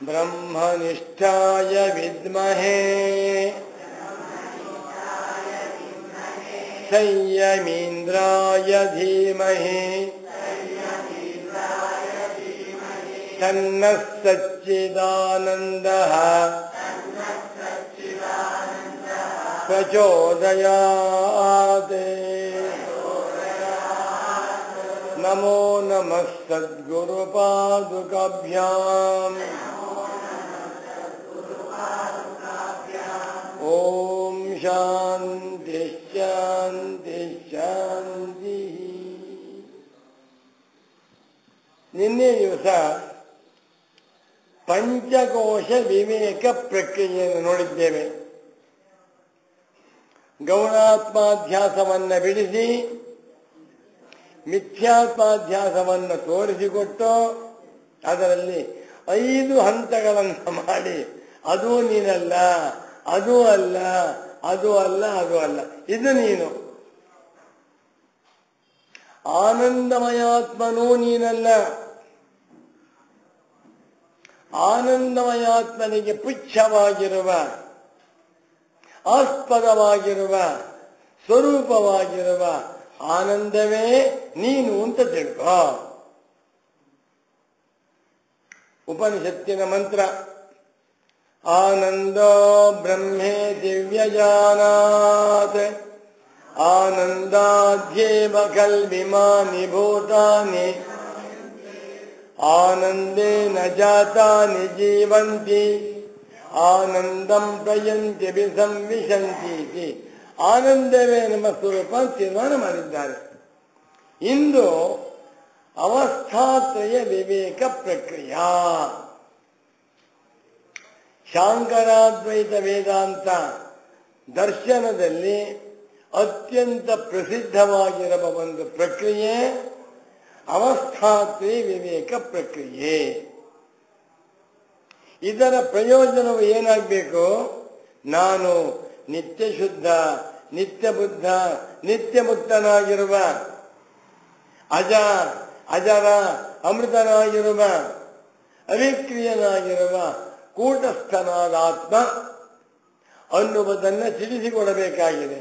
ಬ್ರಹ್ಮನಿಷ್ಠಾಯ ವಿದ್ಮಹೇ ಸಂಯಮೀಂದ್ರಾಯ ಧೀಮಹಿ ತನ್ನಃ ಸಚ್ಚಿದಾನಂದಃ ಪ್ರಚೋದಯಾತ್. ನಮೋ ನಮಃ ಸದ್ಗುರುಪಾದುಕಾಭ್ಯಾಂ. ಓಂ ಶಾಂತಿ ಶಾಂತಿ ಶಾಂತಿ. ನಿನ್ನೆ ದಿವಸ ಪಂಚಕೋಶ ವಿವೇಕ ಪ್ರಕ್ರಿಯೆಯನ್ನು ನೋಡಿದ್ದೇವೆ. ಗೌಣಾತ್ಮಾಧ್ಯಾಸವನ್ನು ಬಿಡಿಸಿ ಮಿಥ್ಯಾತ್ಮಾಧ್ಯಾಸವನ್ನು ತೋರಿಸಿಕೊಟ್ಟು ಅದರಲ್ಲಿ 5 ಹಂತಗಳನ್ನು ಮಾಡಿ ಅದು ನೀನಲ್ಲ, ಅದು ಅಲ್ಲ, ಅದು ಅಲ್ಲ, ಅದು ಅಲ್ಲ, ಇದು ನೀನು. ಆನಂದಮಯಾತ್ಮನೂ ನೀನಲ್ಲ. ಆನಂದಮಯಾತ್ಮನಿಗೆ ಪುಚ್ಛವಾಗಿರುವ, ಆಸ್ಪದವಾಗಿರುವ, ಸ್ವರೂಪವಾಗಿರುವ ಆನಂದವೇ ನೀನು ಅಂತ ತಿಳ್ಕೋ. ಉಪನಿಷತ್ತಿನ ಮಂತ್ರ ಆನಂದೋ ಬ್ರಹ್ಮೇ ದಿವ್ಯಜಾನಾತ್ ಆನಂದಾಧ್ಯೇವ ಕಲ್ವಿಮಾನಿ ಭೂತಾನಿ ಆನಂದೇನ ಜಾತಾನಿ ಜೀವಂತಿ ಆನಂದಂ ಪ್ರಯಂತಿ ವಿಸಂವಿಶಂತಿ. ಆನಂದವೇ ನಮ್ಮ ಸ್ವರೂಪ ತೀರ್ಮಾನ ಮಾಡಿದ್ದಾರೆ. ಇಂದು ಅವಸ್ಥಾತ್ರಯ ವಿವೇಕ ಪ್ರಕ್ರಿಯೆ. ಶಾಂಕರಾದ್ವೈತ ವೇದಾಂತ ದರ್ಶನದಲ್ಲಿ ಅತ್ಯಂತ ಪ್ರಸಿದ್ಧವಾಗಿರುವ ಒಂದು ಪ್ರಕ್ರಿಯೆ ಅವಸ್ಥಾತ್ರಯ ವಿವೇಕ ಪ್ರಕ್ರಿಯೆ. ಇದರ ಪ್ರಯೋಜನವು ಏನಾಗಬೇಕು? ನಾನು ನಿತ್ಯ ಶುದ್ಧ, ನಿತ್ಯ ಬುದ್ಧ, ನಿತ್ಯ ಮುಕ್ತನಾಗಿರುವ, ಅಜರ ಅಮೃತನಾಗಿರುವ, ಅವಿಕ್ರಿಯನಾಗಿರುವ ಕೂಟಸ್ಥನಾದ ಆತ್ಮ ಅನ್ನುವುದನ್ನು ತಿಳಿಸಿಕೊಡಬೇಕಾಗಿದೆ.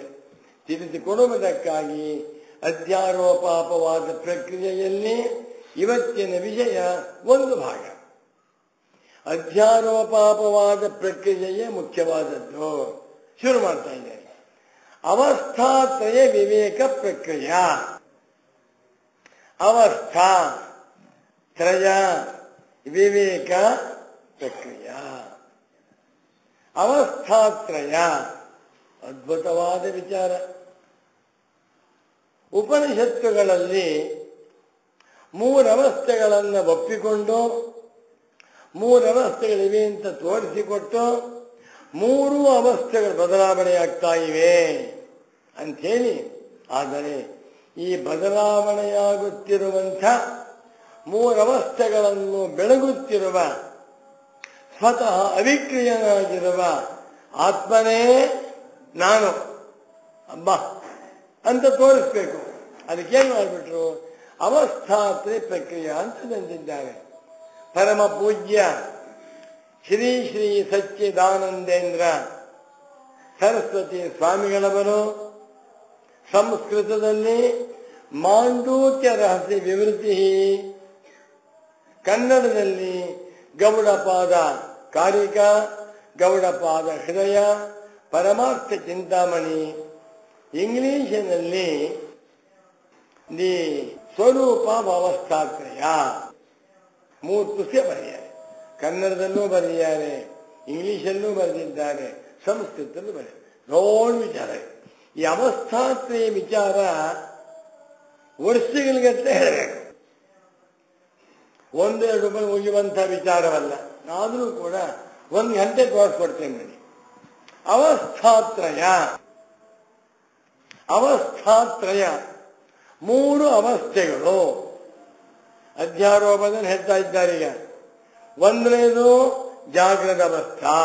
ತಿಳಿಸಿಕೊಡುವುದಕ್ಕಾಗಿ ಅಧ್ಯಾರೋಪಾಪವಾದ ಪ್ರಕ್ರಿಯೆಯಲ್ಲಿ ಇವತ್ತಿನ ವಿಷಯ ಒಂದು ಭಾಗ. ಅಧ್ಯಾರೋಪಾಪವಾದ ಪ್ರಕ್ರಿಯೆಯೇ ಮುಖ್ಯವಾದದ್ದು. ಶುರು ಮಾಡ್ತಾ ಇದ್ದೇನೆ. ಅವಸ್ಥಾತ್ರಯ ವಿವೇಕ ಪ್ರಕ್ರಿಯೆ. ಅವಸ್ಥಾ ತ್ರಯ ವಿವೇಕ ಪ್ರಕ್ರಿಯೆ. ಅವಸ್ಥಾತ್ರಯ ಅದ್ಭುತವಾದ ವಿಚಾರ. ಉಪನಿಷತ್ತುಗಳಲ್ಲಿ 3 ಅವಸ್ಥೆಗಳನ್ನು ಒಪ್ಪಿಕೊಂಡು 3 ಅವಸ್ಥೆಗಳಿವೆ ಅಂತ ತೋರಿಸಿಕೊಟ್ಟು 3 ಅವಸ್ಥೆಗಳು ಬದಲಾವಣೆಯಾಗ್ತಾ ಇವೆ ಅಂಥೇಳಿ, ಆದರೆ ಈ ಬದಲಾವಣೆಯಾಗುತ್ತಿರುವಂಥ 3 ಅವಸ್ಥೆಗಳನ್ನು ಬೆಳಗುತ್ತಿರುವ ಸ್ವತಃ ಅವಿಕ್ರಿಯನಾಗಿರುವ ಆತ್ಮನೇ ನಾನು ಅಬ್ಬ ಅಂತ ತೋರಿಸ್ಬೇಕು. ಅದಕ್ಕೇನು ಮಾಡಿಬಿಟ್ರು? ಅವಸ್ಥಾತ್ರಯ ಪ್ರಕ್ರಿಯೆ ಅಂತ ತಂದಿದ್ದಾರೆ. ಪರಮ ಪೂಜ್ಯ ಶ್ರೀ ಶ್ರೀ ಸಚ್ಚಿದಾನಂದೇಂದ್ರ ಸರಸ್ವತಿ ಸ್ವಾಮಿಗಳವರು ಸಂಸ್ಕೃತದಲ್ಲಿ ಮಾಂಡೂಕ್ಯ ರಹಸ್ಯ ವಿವೃತಿ, ಕನ್ನಡದಲ್ಲಿ ಗೌಡಪಾದ ಕಾರಿಕ, ಗೌಡಪಾದ ಹೃದಯ, ಪರಮಾರ್ಥ ಚಿಂತಾಮಣಿ, ಇಂಗ್ಲಿಷಿನಲ್ಲಿ ದಿ ಸ್ವರೂಪ ಅವಸ್ಥಾತ್ರಯ 3 ಪುಸ್ತಕ ಬರೆದಿದ್ದಾರೆ. ಕನ್ನಡದಲ್ಲೂ ಬರೆದಿದ್ದಾರೆ, ಇಂಗ್ಲಿಷಲ್ಲೂ ಬರೆದಿದ್ದಾರೆ, ಸಂಸ್ಕೃತದಲ್ಲೂ ಬರೆದಿದ್ದಾರೆ. ದೊಡ್ಡ ವಿಚಾರ. ಈ ಅವಸ್ಥಾತ್ರಯ ವಿಚಾರ ವರ್ಷಗಳಿಗಂತ ಹೇಳಬೇಕು. 1-2 ಮುಗಿಯುವಂಥ ವಿಚಾರವಲ್ಲ. ಆದರೂ ಕೂಡ 1 ಗಂಟೆ ತೋರಿಸ್ಕೊಡ್ತೇನೆ ನೋಡಿ. ಅವಸ್ಥಾತ್ರಯ 3 ಅವಸ್ಥೆಗಳು ಅಧ್ಯಾರೋಪದಲ್ಲಿ ಹೇಳ್ತಾ ಇದ್ದಾರೆ. ಈಗ 1ನೇದು ಜಾಗೃತ ಅವಸ್ಥಾ,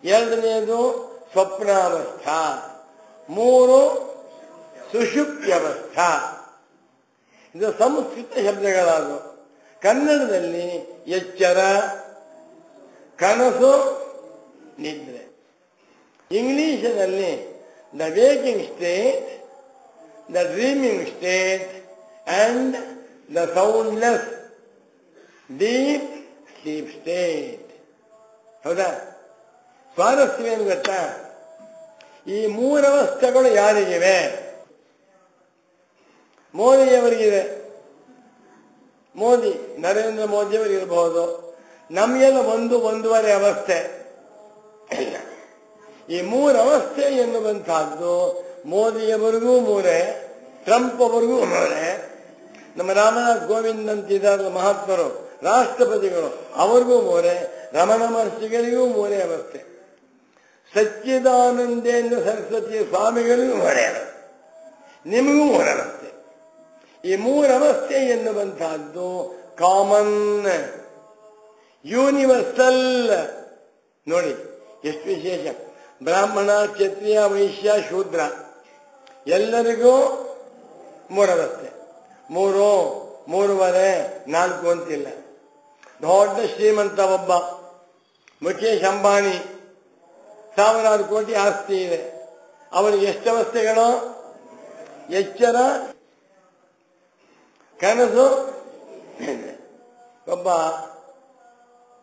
2ನೇದು ಸ್ವಪ್ನಾವಸ್ಥಾ, 3 ಸುಷುಪ್ತ್ಯವಸ್ಥಾ. ಇದು ಸಂಸ್ಕೃತ ಶಬ್ದಗಳಾದವು. ಕನ್ನಡದಲ್ಲಿ ಎಚ್ಚರ, ಕನಸು ನಿದ್ರೆ. ಇಂಗ್ಲಿಷಿನಲ್ಲಿ the waking state, the dreaming state and the soundless deep sleep state. ಹೌದಾ? ಸ್ವಾರಸ್ಯವೇನು ಗೊತ್ತಾ? ಈ ಮೂರವಸ್ಥೆಗಳು ಯಾರಿಗಿವೆ? ಮೋದಿಯವರಿಗಿದೆ. ಮೋದಿ ನರೇಂದ್ರ ಮೋದಿಯವರಿಗಿರಬಹುದು. ನಮಗೆಲ್ಲ ಒಂದೂವರೆ ಅವಸ್ಥೆ. ಈ ಮೂರವಸ್ಥೆ ಎನ್ನುವಂತಹದ್ದು ಮೋದಿಯವರಿಗೂ ಮೂರೇ, ಟ್ರಂಪ್ ಅವರಿಗೂ ಮೂರೇ, ನಮ್ಮ ರಾಮನಾಥ್ ಕೋವಿಂದ್ ಅಂತಿದ್ದಾರೆ ಮಹಾತ್ಮರು, ರಾಷ್ಟ್ರಪತಿಗಳು, ಅವ್ರಿಗೂ ಮೂರೇ, ರಮಣ ಮಹರ್ಷಿಗಳಿಗೂ ಮೂರೇ ಅವಸ್ಥೆ. ಸಚ್ಚಿದಾನಂದೇಂದ್ರ ಸರಸ್ವತಿ ಸ್ವಾಮಿಗಳಿಗೂ ಮೂರೇ, ನಿಮಗೂ ಮೂರವಸ್ಥೆ. ಈ ಮೂರವಸ್ಥೆ ಎನ್ನುವಂತಹದ್ದು ಕಾಮನ್, ಯೂನಿವರ್ಸಲ್. ನೋಡಿ ಎಷ್ಟು ವಿಶೇಷ. ಬ್ರಾಹ್ಮಣ, ಕ್ಷತ್ರಿಯ, ವೈಶ್ಯ, ಶೂದ್ರ ಎಲ್ಲರಿಗೂ ಮೂರವಸ್ಥೆ. 3, 3.5, 4 ಅಂತಿಲ್ಲ. ದೊಡ್ಡ ಶ್ರೀಮಂತ ಒಬ್ಬ ಮುಖೇಶ್ ಅಂಬಾನಿ, 1000 ಕೋಟಿ ಆಸ್ತಿ ಇದೆ. ಅವನಿಗೆ ಎಷ್ಟು ಅವಸ್ಥೆಗಳು? ಎಚ್ಚರ, ಕನಸು. ಒಬ್ಬ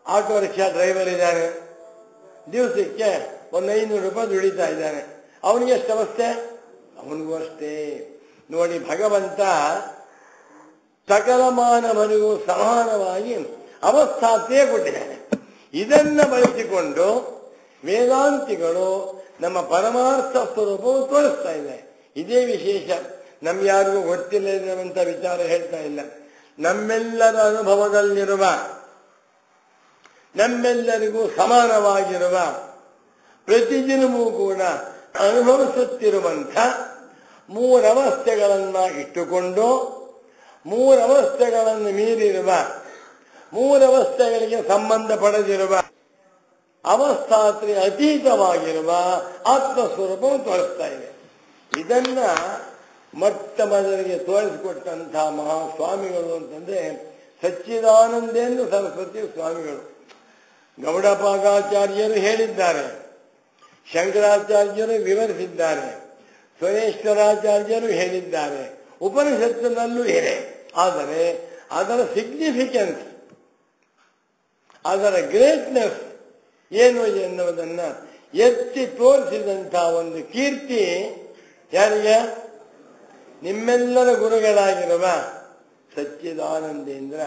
ಆಟೋ ರಿಕ್ಷಾ ಡ್ರೈವರ್ ಇದ್ದಾನೆ, ದಿವಸಕ್ಕೆ 500 ರೂಪಾಯಿ ದುಡಿತಾ ಇದ್ದಾನೆ. ಅವನಿಗೆ ಎಷ್ಟು ಅವಸ್ಥೆ? ಅವನಿಗೂ ಅಷ್ಟೇ. ನೋಡಿ, ಭಗವಂತ ಸಕಲ ಮಾನವನಿಗೂ ಸಮಾನವಾಗಿ ಅವಸ್ಥಾತೆಯೇ ಕೊಟ್ಟಿದ್ದಾನೆ. ಇದನ್ನ ಬಳಸಿಕೊಂಡು ವೇದಾಂತಿಗಳು ನಮ್ಮ ಪರಮಾರ್ಥ ಸ್ವರೂಪವು ತೋರಿಸ್ತಾ ಇದೆ. ಇದೇ ವಿಶೇಷ. ಯಾರಿಗೂ ಗೊತ್ತಿಲ್ಲದಂತ ವಿಚಾರ ಹೇಳ್ತಾ ಇಲ್ಲ. ನಮ್ಮೆಲ್ಲರ ಅನುಭವದಲ್ಲಿರುವ, ನಮ್ಮೆಲ್ಲರಿಗೂ ಸಮಾನವಾಗಿರುವ, ಪ್ರತಿದಿನವೂ ಕೂಡ ಅನುಭವಿಸುತ್ತಿರುವಂಥ ಮೂರವಸ್ಥೆಗಳನ್ನ ಇಟ್ಟುಕೊಂಡು, ಮೂರವಸ್ಥೆಗಳನ್ನು ಮೀರಿರುವ, ಮೂರವಸ್ಥೆಗಳಿಗೆ ಸಂಬಂಧ ಪಡೆದಿರುವ, ಅವಸ್ಥಾತ್ರಿ ಅತೀತವಾಗಿರುವ ಆತ್ಮಸ್ವರೂಪವು ತೋರಿಸ್ತಾ ಇದೆ. ಇದನ್ನ ಮೊಟ್ಟ ಮೊದಲಿಗೆ ತೋರಿಸಿಕೊಟ್ಟಂತಹ ಮಹಾಸ್ವಾಮಿಗಳು ಅಂತಂದ್ರೆ ಸಚ್ಚಿದಾನಂದೇಂದ್ರ ಸರಸ್ವತಿ ಸ್ವಾಮಿಗಳು. ಗೌಡಪಾದಾಚಾರ್ಯರು ಹೇಳಿದ್ದಾರೆ, ಶಂಕರಾಚಾರ್ಯರು ವಿವರಿಸಿದ್ದಾರೆ, ಸ್ವರೇಶ್ವರಾಚಾರ್ಯರು ಹೇಳಿದ್ದಾರೆ, ಉಪನಿಷತ್ತಿನಲ್ಲೂ ಇದೆ. ಆದರೆ ಅದರ ಸಿಗ್ನಿಫಿಕೆನ್ಸ್, ಅದರ ಗ್ರೇಟ್ನೆಸ್ ಏನು ಎನ್ನುವುದನ್ನ ಎತ್ತಿ ತೋರಿಸಿದಂತಹ ಒಂದು ಕೀರ್ತಿ ಯಾರಿಗೆ? ನಿಮ್ಮೆಲ್ಲರ ಗುರುಗಳಾಗಿರುವ ಸಚ್ಚಿದಾನಂದೇಂದ್ರ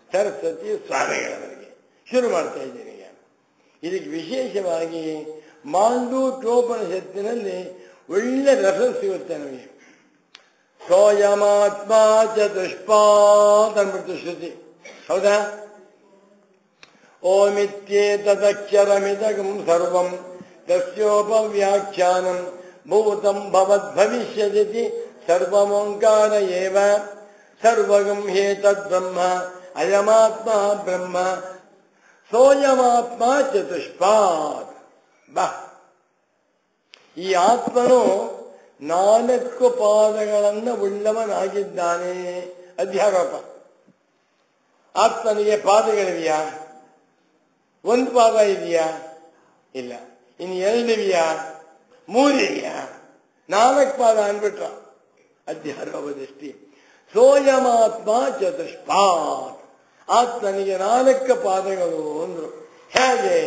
ಸರಸ್ವತಿ ಸ್ವಾಮಿಗಳವರಿಗೆ. ಶುರು ಮಾಡ್ತಾ ಇದ್ದೀನಿ ಈಗ. ಇದಕ್ಕೆ ವಿಶೇಷವಾಗಿ ಮಾಂಡೂಕ್ಯೋಪನಿಷತ್ತಿನಲ್ಲಿ ಒಳ್ಳೆ ರೆಫರೆನ್ಸ್ ಸಿಗುತ್ತೆ ನಮಗೆ. ಸ್ವಯಮಾತ್ಮ ಚತುಷ್ಪಾತ್ ಅಂದ್ಬಿಟ್ಟು ಶ್ರುತಿ. ಹೌದಾ? ಓಮಿತ್ಯೇತದಕ್ಷರಮಿದಗಂ ಸರ್ವಂ ತಸ್ಯೋಪವ್ಯಾಖ್ಯಾನಂ ಭೂತಂ ಭವದ್ಭವಿಷ್ಯದಿತಿ ಸರ್ವಮೋಂಕಾರ ಏವ ಸರ್ವಗಂ ಹೇತದ್ಬ್ರಹ್ಮ ಅಯಮಾತ್ಮ ಬ್ರಹ್ಮ ಸೋಯಮಾತ್ಮ ಚತುಷ್ಪಾತ್. ಬಾ, ಈ ಆತ್ಮನು 4 ಪಾದಗಳನ್ನು ಉಳ್ಳವನಾಗಿದ್ದಾನೆ. ಅಧ್ಯಾರೋಪ. ಆತ್ಮನಿಗೆ ಪಾದಗಳಿವೆಯಾ? 1 ಪಾದ ಇದೆಯಾ? ಇಲ್ಲ. ಇನ್ನು 2 ಇದೆಯಾ? 3 ಇದೆಯಾ? 4 ಪಾದ ಅಂದ್ಬಿಟ್ರ ಅಧ್ಯಾರೋಪ ದೃಷ್ಟಿ. ಸೋಯಮಾತ್ಮ ಚತುಷ್ಪಾತ್. ಆತ್ಮನಿಗೆ 4 ಪಾದಗಳು ಅಂದ್ರು. ಹೇಗೆ?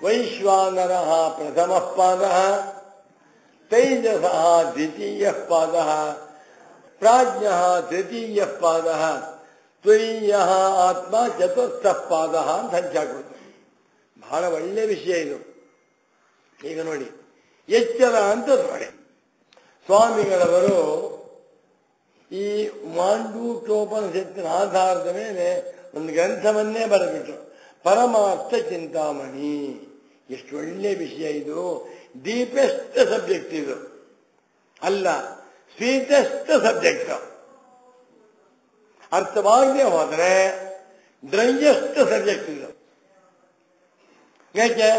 ವೈಶ್ವಾನರ ಪ್ರಥಮ ಪಾದ, ತೈಜಸ ದ್ವಿತೀಯ ಪಾದ, ಪ್ರಾಜ್ಞ ತೃತೀಯ ಪಾದ, ತುರೀಯ ಆತ್ಮ ಚತುರ್ಥ ಪಾದ ಅಂತ ಹಂಚಾಕೊಡ್ತಾರೆ. ಬಹಳ ಒಳ್ಳೆ ವಿಷಯ ಇದು. ಈಗ ನೋಡಿ, ಎಚ್ಚರ ಅಂತ ನೋಡಿ, ಸ್ವಾಮಿಗಳವರು ಈ ಮಾಂಡೂಕ್ಯೋಪನಿಷತ್ತಿನ ಆಧಾರದ ಮೇಲೆ ಒಂದು ಗ್ರಂಥವನ್ನೇ ಬರೆದಿಟ್ರು, ಪರಮಾರ್ಥ ಚಿಂತಾಮಣಿ. ಎಷ್ಟು ಒಳ್ಳೆ ವಿಷಯ ಇದು. ಡೀಪೆಸ್ಟ್ ಸಬ್ಜೆಕ್ಟ್ ಇದು ಅಲ್ಲ, ಸ್ವೀಟೆಸ್ಟ್ ಸಬ್ಜೆಕ್ಟ್. ಅರ್ಥವಾಗದೆ ಹೋದರೆ ಡ್ರೈಯೆಸ್ಟ್ ಸಬ್ಜೆಕ್ಟ್ ಇದು. ಯಾಕೆ?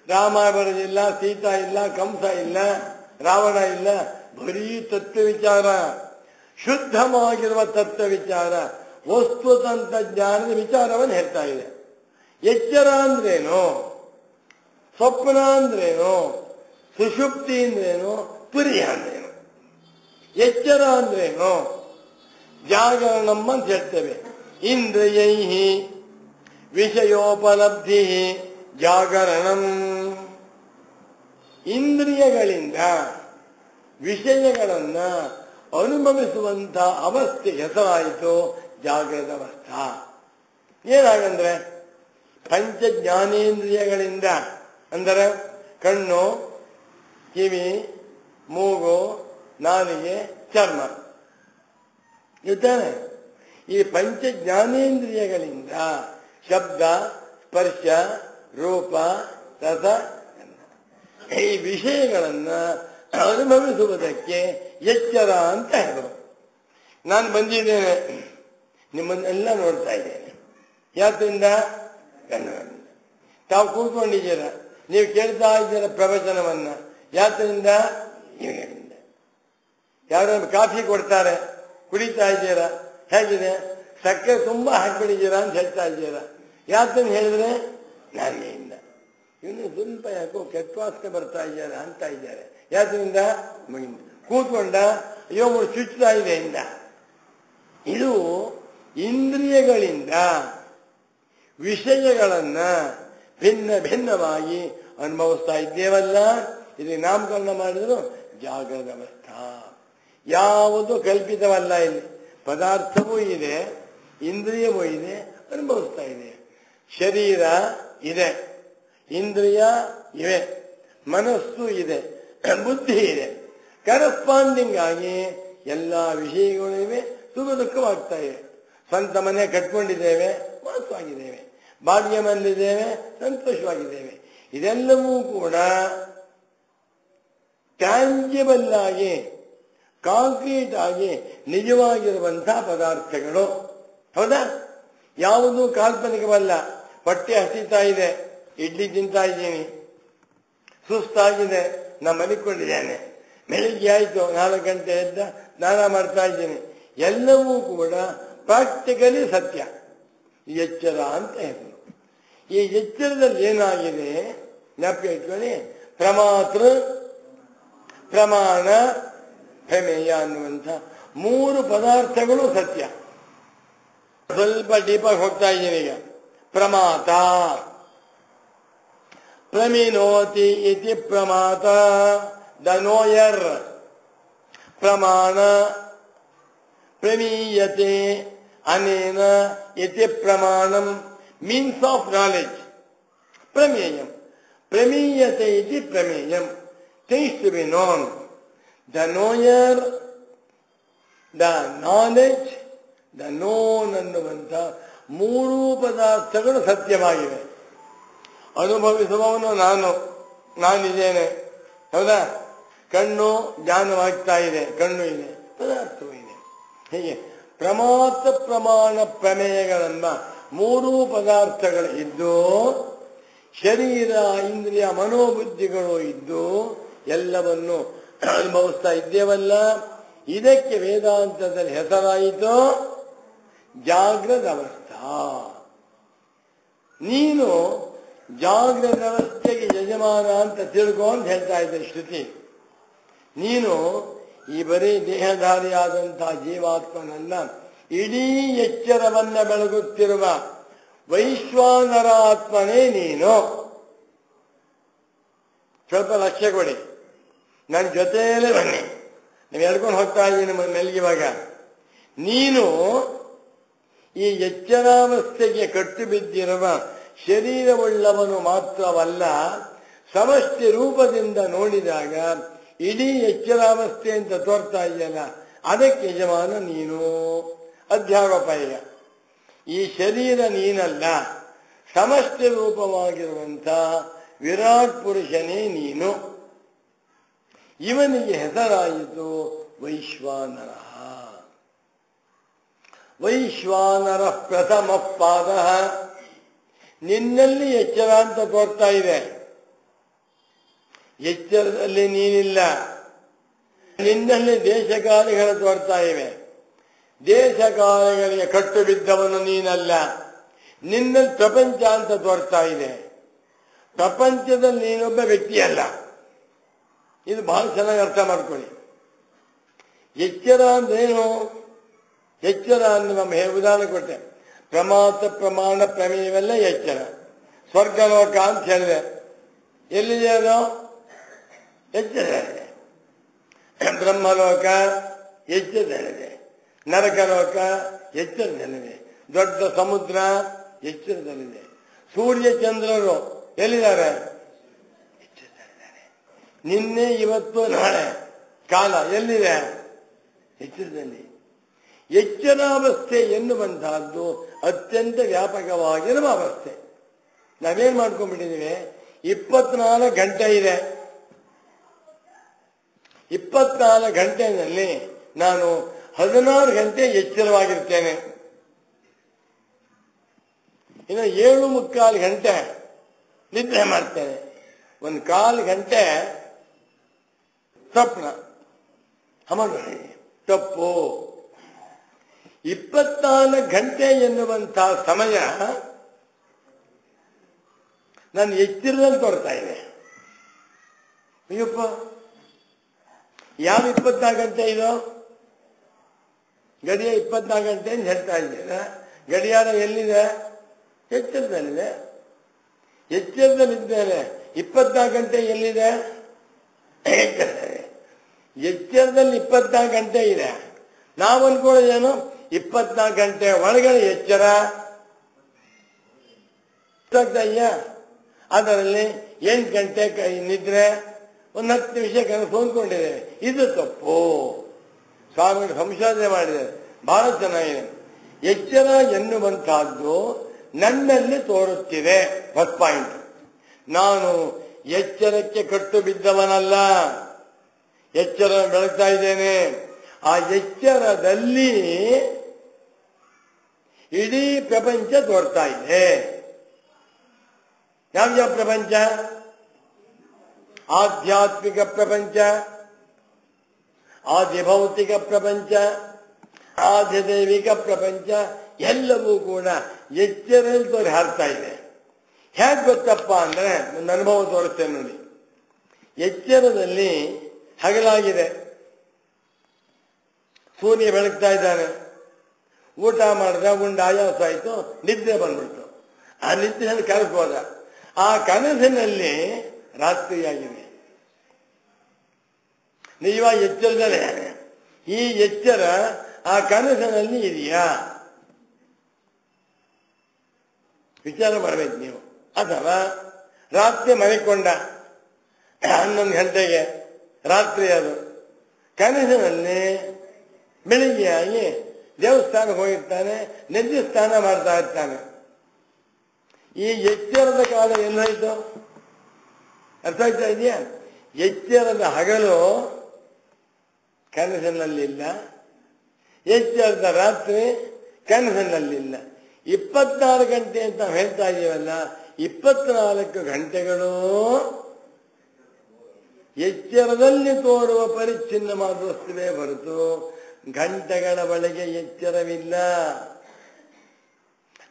ರಾಮ ಬರೋದಿಲ್ಲ, ಸೀತಾ ಇಲ್ಲ, ಕಂಸ ಇಲ್ಲ, ರಾವಣ ಇಲ್ಲ, ಬರೀ ತತ್ವ ವಿಚಾರ, ಶುದ್ಧವಾಗಿರುವ ತತ್ವ ವಿಚಾರ, ವಸ್ತು ತಂತ್ರಜ್ಞಾನದ ವಿಚಾರವನ್ನು ಹೇಳ್ತಾ ಇದೆ. ಎಚ್ಚರ ಅಂದ್ರೇನು, ಸ್ವಪ್ನ ಅಂದ್ರೇನು, ಸುಷುಪ್ತಿ ಅಂದ್ರೇನು, ತುರಿಯ ಅಂದ್ರೇನು. ಎಚ್ಚರ ಅಂದ್ರೇನು, ಜಾಗರಣಂ ಅಂತ ಹೇಳ್ತೇವೆ. ಇಂದ್ರಿಯೈ ವಿಷಯೋಪಲಬ್ಧಿ ಜಾಗರಣಂ. ಇಂದ್ರಿಯಗಳಿಂದ ವಿಷಯಗಳನ್ನ ಅನುಭವಿಸುವಂತ ಅವಸ್ಥೆ ಹೆಸರಾಯಿತು ಜಾಗೃತ ಅವಸ್ಥಾ. ಏನಾಗಂದ್ರೆ ಪಂಚ ಜ್ಞಾನೇಂದ್ರಿಯಗಳಿಂದ ಅಂದರೆ ಕಣ್ಣು, ಕಿವಿ, ಮೂಗು, ನಾಲಿಗೆ, ಚರ್ಮ ಇದ್ದಾನೆ. ಈ ಪಂಚ ಜ್ಞಾನೇಂದ್ರಿಯಗಳಿಂದ ಶಬ್ದ, ಸ್ಪರ್ಶ, ರೂಪ, ರಸ ಈ ವಿಷಯಗಳನ್ನ ಅನುಭವಿಸುವುದಕ್ಕೆ ಎಚ್ಚರ ಅಂತ ಹೇಳಿದರು. ನಾನು ಬಂದಿದ್ದೇನೆ, ನಿಮ್ಮನ್ನೆಲ್ಲ ನೋಡ್ತಾ ಇದ್ದೇನೆ. ಯಾತ್ರಿಂದ ಕನ್ನಡದಿಂದ. ತಾವು ಕೂತ್ಕೊಂಡಿದ್ದೀರ, ನೀವು ಕೇಳ್ತಾ ಇದ್ದೀರ ಪ್ರವಚನವನ್ನ. ಯಾತ್ರಿಂದ ಇವುಗಳಿಂದ. ಯಾರು ಕಾಫಿ ಕೊಡ್ತಾರೆ, ಕುಡಿತಾ ಇದ್ದೀರಾ, ಹೇಗಿದೆ, ಸಕ್ಕರೆ ತುಂಬಾ ಹಾಕಿಬಿಟ್ಟಿದ್ದೀರಾ ಅಂತ ಹೇಳ್ತಾ ಇದ್ದೀರಾ. ಯಾತನ್ನು ಹೇಳಿದ್ರೆ ನಾಲಿಗೆಯಿಂದ. ಇವನು ಸ್ವಲ್ಪ ಯಾಕೋ ಕೆಟ್ಟ ವಾಸನೆ ಬರ್ತಾ ಇದ್ದಾರೆ ಅಂತ ಇದ್ದಾರೆ. ಯಾತ್ರಿಂದ ಕೂತ್ಕೊಂಡ ಅಯ್ಯೋ ಚುಚ್ಚುತ್ತಾ ಇದೆ ಇಂದ. ಇದು ಇಂದ್ರಿಯಗಳಿಂದ ವಿಷಯಗಳನ್ನ ಭಿನ್ನ ಭಿನ್ನವಾಗಿ ಅನುಭವಿಸ್ತಾ ಇದ್ದೇವಲ್ಲ, ಇದಕ್ಕೆ ನಾಮಕರಣ ಮಾಡಿದ್ರು ಜಾಗೃತ ಅವಸ್ಥಾ. ಯಾವುದು ಕಲ್ಪಿತವಲ್ಲ. ಇಲ್ಲಿ ಪದಾರ್ಥವೂ ಇದೆ, ಇಂದ್ರಿಯವೂ ಇದೆ, ಅನುಭವಿಸ್ತಾ ಇದೆ. ಶರೀರ ಇದೆ, ಇಂದ್ರಿಯ ಇವೆ, ಮನಸ್ಸು ಇದೆ, ಬುದ್ಧಿ ಇದೆ. ಕರೆಸ್ಪಾಂಡಿಂಗ್ ಆಗಿ ಎಲ್ಲ ವಿಷಯಗಳು ಇವೆ, ಸುಖ ದುಃಖವಾಗ್ತಾ ಇವೆ. ಸ್ವಂತ ಮನೆ ಕಟ್ಕೊಂಡಿದ್ದೇವೆ, ವಾಸವಾಗಿದ್ದೇವೆ. ಬಾಡಿಗೆ ಮನೆಯಲ್ಲಿದ್ದೇವೆ, ಸಂತೋಷವಾಗಿದ್ದೇವೆ. ಇದೆಲ್ಲವೂ ಕೂಡ ಟ್ಯಾಂಜಿಬಲ್ ಆಗಿ, ಕಾಂಕ್ರೀಟ್ ಆಗಿ ನಿಜವಾಗಿರುವಂತಹ ಪದಾರ್ಥಗಳು. ಹೌದಾ? ಯಾವುದೂ ಕಾಲ್ಪನಿಕವಲ್ಲ. ಹೊಟ್ಟೆ ಹಸಿತಾ ಇದೆ, ಇಡ್ಲಿ ತಿಂತಾ ಇದ್ದೀನಿ, ಸುಸ್ತಾಗಿದೆ, ನಾನು ಮಲಿಕೊಂಡಿದ್ದೇನೆ, ಬೆಳಿಗ್ಗೆ ಆಯ್ತು 4 ಗಂಟೆ ಎದ್ದ ಸ್ನಾನ ಮಾಡ್ತಾ ಇದ್ದೀನಿ. ಎಲ್ಲವೂ ಕೂಡ ಪ್ರಾಕ್ಟಿಕಲಿ ಸತ್ಯ. ಎಚ್ಚರ ಅಂತ ಹೆಸರು. ಈ ಎಚ್ಚರದಲ್ಲಿ ಏನಾಗಿದೆ ಜ್ಞಾಪಕ ಇಟ್ಕೊಳ್ಳಿ. ಪ್ರಮಾತೃ, ಪ್ರಮಾಣ, ಪ್ರಮೇಯ ಅನ್ನುವಂಥ 3 ಪದಾರ್ಥಗಳು ಸತ್ಯ. ಸ್ವಲ್ಪ ಡೀಪಾಗಿ ಹೋಗ್ತಾ ಇದ್ದೀನಿ ಈಗ. ಪ್ರಮಾತ, ಪ್ರಮಿನೋತಿ ಇತಿ ಪ್ರಮಾತ, ದ ನೋಯರ್. ಪ್ರಮಾಣ, ಪ್ರಮೀಯತೆ ಅನೇನ ಇತಿ ಪ್ರಮಾಣಂ, ಮೀನ್ಸ್ ಆಫ್ ನಾಲೆಡ್ಜ್. ಪ್ರಮೇಯಂ, ಪ್ರಮೀಯತೆ ಇತಿ ಪ್ರಮೇಯಂ, things to be known. The knower, the knowledge, the known ಅನ್ನುವಂಥ 3 ಪದಾರ್ಥಗಳು ಸತ್ಯವಾಗಿವೆ. ಅನುಭವಿಸುವವನು ನಾನಿದ್ದೇನೆ. ಹೌದಾ? ಕಣ್ಣು ಜ್ಞಾನವಾಗ್ತಾ ಇದೆ, ಕಣ್ಣು ಇದೆ, ಪದಾರ್ಥವೂ ಇದೆ. ಹೀಗೆ ಪ್ರಮಾತ, ಪ್ರಮಾಣ, ಪ್ರಮೇಯಗಳೆಂಬ 3 ಪದಾರ್ಥಗಳು ಇದ್ದು, ಶರೀರ, ಇಂದ್ರಿಯ, ಮನೋಬುದ್ಧಿಗಳು ಇದ್ದು ಎಲ್ಲವನ್ನು ಅನುಭವಿಸ್ತಾ ಇದ್ದೇವಲ್ಲ. ಇದಕ್ಕೆ ವೇದಾಂತದಲ್ಲಿ ಹೆಸರಾಯಿತು ಜಾಗೃತ ಅವಸ್ಥಾ. ನೀನು ಜಾಗೃತ ಅವಸ್ಥೆಗೆ ಯಜಮಾನ ಅಂತ ತಿಳ್ಕೊ ಅಂತ ಹೇಳ್ತಾ ಇದ್ದಾರೆ ಶ್ರುತಿ. ನೀನು ಈ ಬರೀ ದೇಹಧಾರಿಯಾದಂತಹ ಜೀವಾತ್ಮನಲ್ಲ, ಇಡೀ ಎಚ್ಚರವನ್ನ ಬೆಳಗುತ್ತಿರುವ ವೈಶ್ವಾನರ ಆತ್ಮನೇ ನೀನು. ಸ್ವಲ್ಪ ಲಕ್ಷ್ಯ ಕೊಡಿ, ನನ್ನ ಜೊತೆಯಲ್ಲೇ ಬನ್ನಿ. ನೀವು ಎಳ್ಕೊಂಡು ಹೋಗ್ತಾ ಇದ್ದೀನಿ ಮೆಲ್ಗಿವಾಗ. ನೀನು ಈ ಎಚ್ಚರಾವಸ್ಥೆಗೆ ಕಟ್ಟು ಬಿದ್ದಿರುವ ಶರೀರವುಳ್ಳವನು ಮಾತ್ರವಲ್ಲ, ಸಮಷ್ಟಿ ರೂಪದಿಂದ ನೋಡಿದಾಗ ಇಡೀ ಎಚ್ಚರಾವಸ್ಥೆ ಅಂತ ತೋರ್ತಾ ಇದೆಯಲ್ಲ, ಅದಕ್ಕೆ ಯಜಮಾನ ನೀನು. ಅಧ್ಯಾರೋಪಾಯ. ಈ ಶರೀರ ನೀನಲ್ಲ, ಸಮಷ್ಟಿ ರೂಪವಾಗಿರುವಂಥ ವಿರಾಟ್ ಪುರುಷನೇ ನೀನು. ಇವನಿಗೆ ಹೆಸರಾಯಿತು ವೈಶ್ವಾನರ. ವೈಶ್ವಾನರ ಪ್ರಥಮ ಪಾದ. ನಿನ್ನಲ್ಲಿ ಎಚ್ಚರ ಅಂತ ತೋರ್ತಾ ಇದೆ, ಎಚ್ಚರದಲ್ಲಿ ನೀನಿಲ್ಲ. ನಿನ್ನಲ್ಲಿ ದೇಶಕಾಲಿಗಳು ತೋರ್ತಾ ಇವೆ, ದೇಶಕಾಲಿಗಳಿಗೆ ಕಟ್ಟು ಬಿದ್ದವನು ನೀನಲ್ಲ. ನಿನ್ನಲ್ಲಿ ಪ್ರಪಂಚ ಅಂತ ತೋರ್ತಾ ಇದೆ. ಪ್ರಪಂಚದಲ್ಲಿ ನೀನೊಬ್ಬ ವ್ಯಕ್ತಿ ಅಲ್ಲ. ಇದು ಬಹಳ ಚೆನ್ನಾಗಿ ಅರ್ಥ ಮಾಡ್ಕೊಳ್ಳಿ. ಎಚ್ಚರ ಅಂದ್ರೇನು? ಎಚ್ಚರ ಅಂದ್ರೆ ನಮ್ಮ ಉದಾಹರಣೆ ಕೊಟ್ಟೆ. ಪ್ರಮಾತ ಪ್ರಮಾಣ ಪ್ರಮೇಯವೆಲ್ಲ ಎಚ್ಚರ. ಸ್ವರ್ಗಲೋಕ ಅಂತ ಹೇಳಿದೆ, ಎಲ್ಲಿದೆ ಅದು? ಎಚ್ಚರದಲ್ಲಿದೆ. ಬ್ರಹ್ಮಲೋಕ ಎಚ್ಚರದಲ್ಲಿದೆ. ನರಕಲೋಕ ಎಚ್ಚರದಲ್ಲಿದೆ. ದೊಡ್ಡ ಸಮುದ್ರ ಎಚ್ಚರದಲ್ಲಿದೆ. ಸೂರ್ಯ ಚಂದ್ರರು ಎಲ್ಲಿದ್ದಾರೆ? ಎಚ್ಚರದಲ್ಲಿದ್ದಾರೆ. ನಿನ್ನೆ ಇವತ್ತು ನಾಳೆ ಕಾಲ ಎಲ್ಲಿದೆ? ಎಚ್ಚರದಲ್ಲಿ. ಎಚ್ಚರಾವಸ್ಥೆ ಎನ್ನುವಂತಹದ್ದು ಅತ್ಯಂತ ವ್ಯಾಪಕವಾಗಿರುವ ಅವಸ್ಥೆ. ನಾವೇನ್ ಮಾಡ್ಕೊಂಡ್ಬಿಟ್ಟಿದ್ದೀವಿ? 24 ಗಂಟೆ ಇದೆ. 24 ಗಂಟೆಯಲ್ಲಿ ನಾನು 16 ಗಂಟೆ ಎಚ್ಚರವಾಗಿರ್ತೇನೆ. ಇನ್ನು 7.75 ಗಂಟೆ ನಿದ್ರೆ ಮಾಡ್ತೇನೆ. 1/4 ಗಂಟೆ ಸ್ವಪ್ನ. ತಪ್ಪು. 24 ಗಂಟೆ ಎನ್ನುವಂತಹ ಸಮಯ ನಾನು ಎಚ್ಚರದಲ್ಲಿ ತೋರ್ತಾ ಇದೆ. ಅಯ್ಯಪ್ಪ, ಯಾವ 24 ಗಂಟೆ ಇದು? ಗಡಿಯ 24 ಗಂಟೆ ಅಂತ ಹೇಳ್ತಾ ಇದ್ದೀರಾ. ಗಡಿಯಾರ ಎಲ್ಲಿದೆ? ಎಚ್ಚರದಲ್ಲಿದೆ. ಎಚ್ಚರದಲ್ಲಿದ್ದೇನೆ. 24 ಗಂಟೆ ಎಲ್ಲಿದೆ? ಎಚ್ಚರದಲ್ಲಿ 24 ಗಂಟೆ ಇದೆ. ನಾವು ಅನ್ಕೊಳ್ಳೋದೇನು? 24 ಗಂಟೆ ಒಳಗಡೆ ಎಚ್ಚರ. ಅದರಲ್ಲಿ 8 ಗಂಟೆ ನಿದ್ರೆ, 10 ನಿಮಿಷ ಕನಸು ಅಂದ್ಕೊಂಡಿದ್ದೇವೆ. ಇದು ತಪ್ಪು. ಸ್ವಾಮಿಗಳು ಸಂಶೋಧನೆ ಮಾಡಿದ್ದಾರೆ, ಬಹಳ ಚೆನ್ನಾಗಿದೆ. ಎಚ್ಚರ ಎನ್ನುವಂತಹದ್ದು ನನ್ನಲ್ಲಿ ತೋರುತ್ತಿದೆ. First point. ನಾನು ಎಚ್ಚರಕ್ಕೆ ಕಟ್ಟು ಬಿದ್ದವನಲ್ಲ, ಎಚ್ಚರ ಬೆಳಗ್ತಾ ಇದ್ದೇನೆ. ಆ ಎಚ್ಚರದಲ್ಲಿ ಇಡೀ ಪ್ರಪಂಚ ತೋರ್ತಾ ಇದೆ. ಯಾವ್ಯಾವ ಪ್ರಪಂಚ? ಆಧ್ಯಾತ್ಮಿಕ ಪ್ರಪಂಚ, ಆದಿಭೌತಿಕ ಪ್ರಪಂಚ, ಆದಿದೈವಿಕ ಪ್ರಪಂಚ ಎಲ್ಲವೂ ಕೂಡ ಎಚ್ಚರದಲ್ಲಿ ತೋರಿ ಹಾರ್ತಾ ಇದೆ. ಹೇಗೆ ಗೊತ್ತಪ್ಪ ಅಂದ್ರೆ ಒಂದು ಅನುಭವ ತೋರಿಸ್ತೇನೆ ನೋಡಿ. ಎಚ್ಚರದಲ್ಲಿ ಹಗಲಾಗಿದೆ, ಸೂರ್ಯ ಬೆಳಗ್ತಾ ಇದ್ದಾನೆ, ಊಟ ಮಾಡಿದ, ಉಂಡ ಆಯಾಸ ಆಯ್ತು, ನಿದ್ದೆ ಬಂದ್ಬಿಡ್ತು. ಆ ನಿದ್ದೆಯಲ್ಲಿ ಕನಸು ಹೋದ. ಆ ಕನಸಿನಲ್ಲಿ ರಾತ್ರಿಯಾಗಿದೆ. ನಿಜವಾಗಿ ಎಚ್ಚರದಲ್ಲೇ. ಈ ಎಚ್ಚರ ಆ ಕನಸಿನಲ್ಲಿ ಇದೆಯಾ? ವಿಚಾರ ಮಾಡಬೇಕು ನೀವು. ಅಥವಾ ರಾತ್ರಿ ಮನೆಕೊಂಡ 11 ಗಂಟೆಗೆ, ರಾತ್ರಿ ಅದು ಕನಸಿನಲ್ಲಿ ಬೆಳಿಗ್ಗೆ ಆಗಿ ದೇವಸ್ಥಾನಕ್ಕೆ ಹೋಗಿರ್ತಾನೆ, ನದಿ ಸ್ನಾನ ಮಾಡ್ತಾ ಇರ್ತಾನೆ. ಈ ಎಚ್ಚರದ ಕಾಲ ಎಲ್ಲಾಯ್ತು? ಅರ್ಥ ಆಗ್ತಾ ಇದೆಯಾ? ಎಚ್ಚರದ ಹಗಲು ಕನಸಿನಲ್ಲಿಲ್ಲ, ಎಚ್ಚರದ ರಾತ್ರಿ ಕನಸಿನಲ್ಲಿಲ್ಲ. 24 ಗಂಟೆ ಅಂತ ಹೇಳ್ತಾ ಇದೀವಲ್ಲ, 24 ಗಂಟೆಗಳು ಎಚ್ಚರದಲ್ಲಿ ತೋರುವ ಪರಿಚ್ಛಿನ್ನವಾದ ವಸ್ತುವೇ ಹೊರತು ಗಂಟೆಗಳ ಒಳಗೆ ಎಚ್ಚರವಿಲ್ಲ.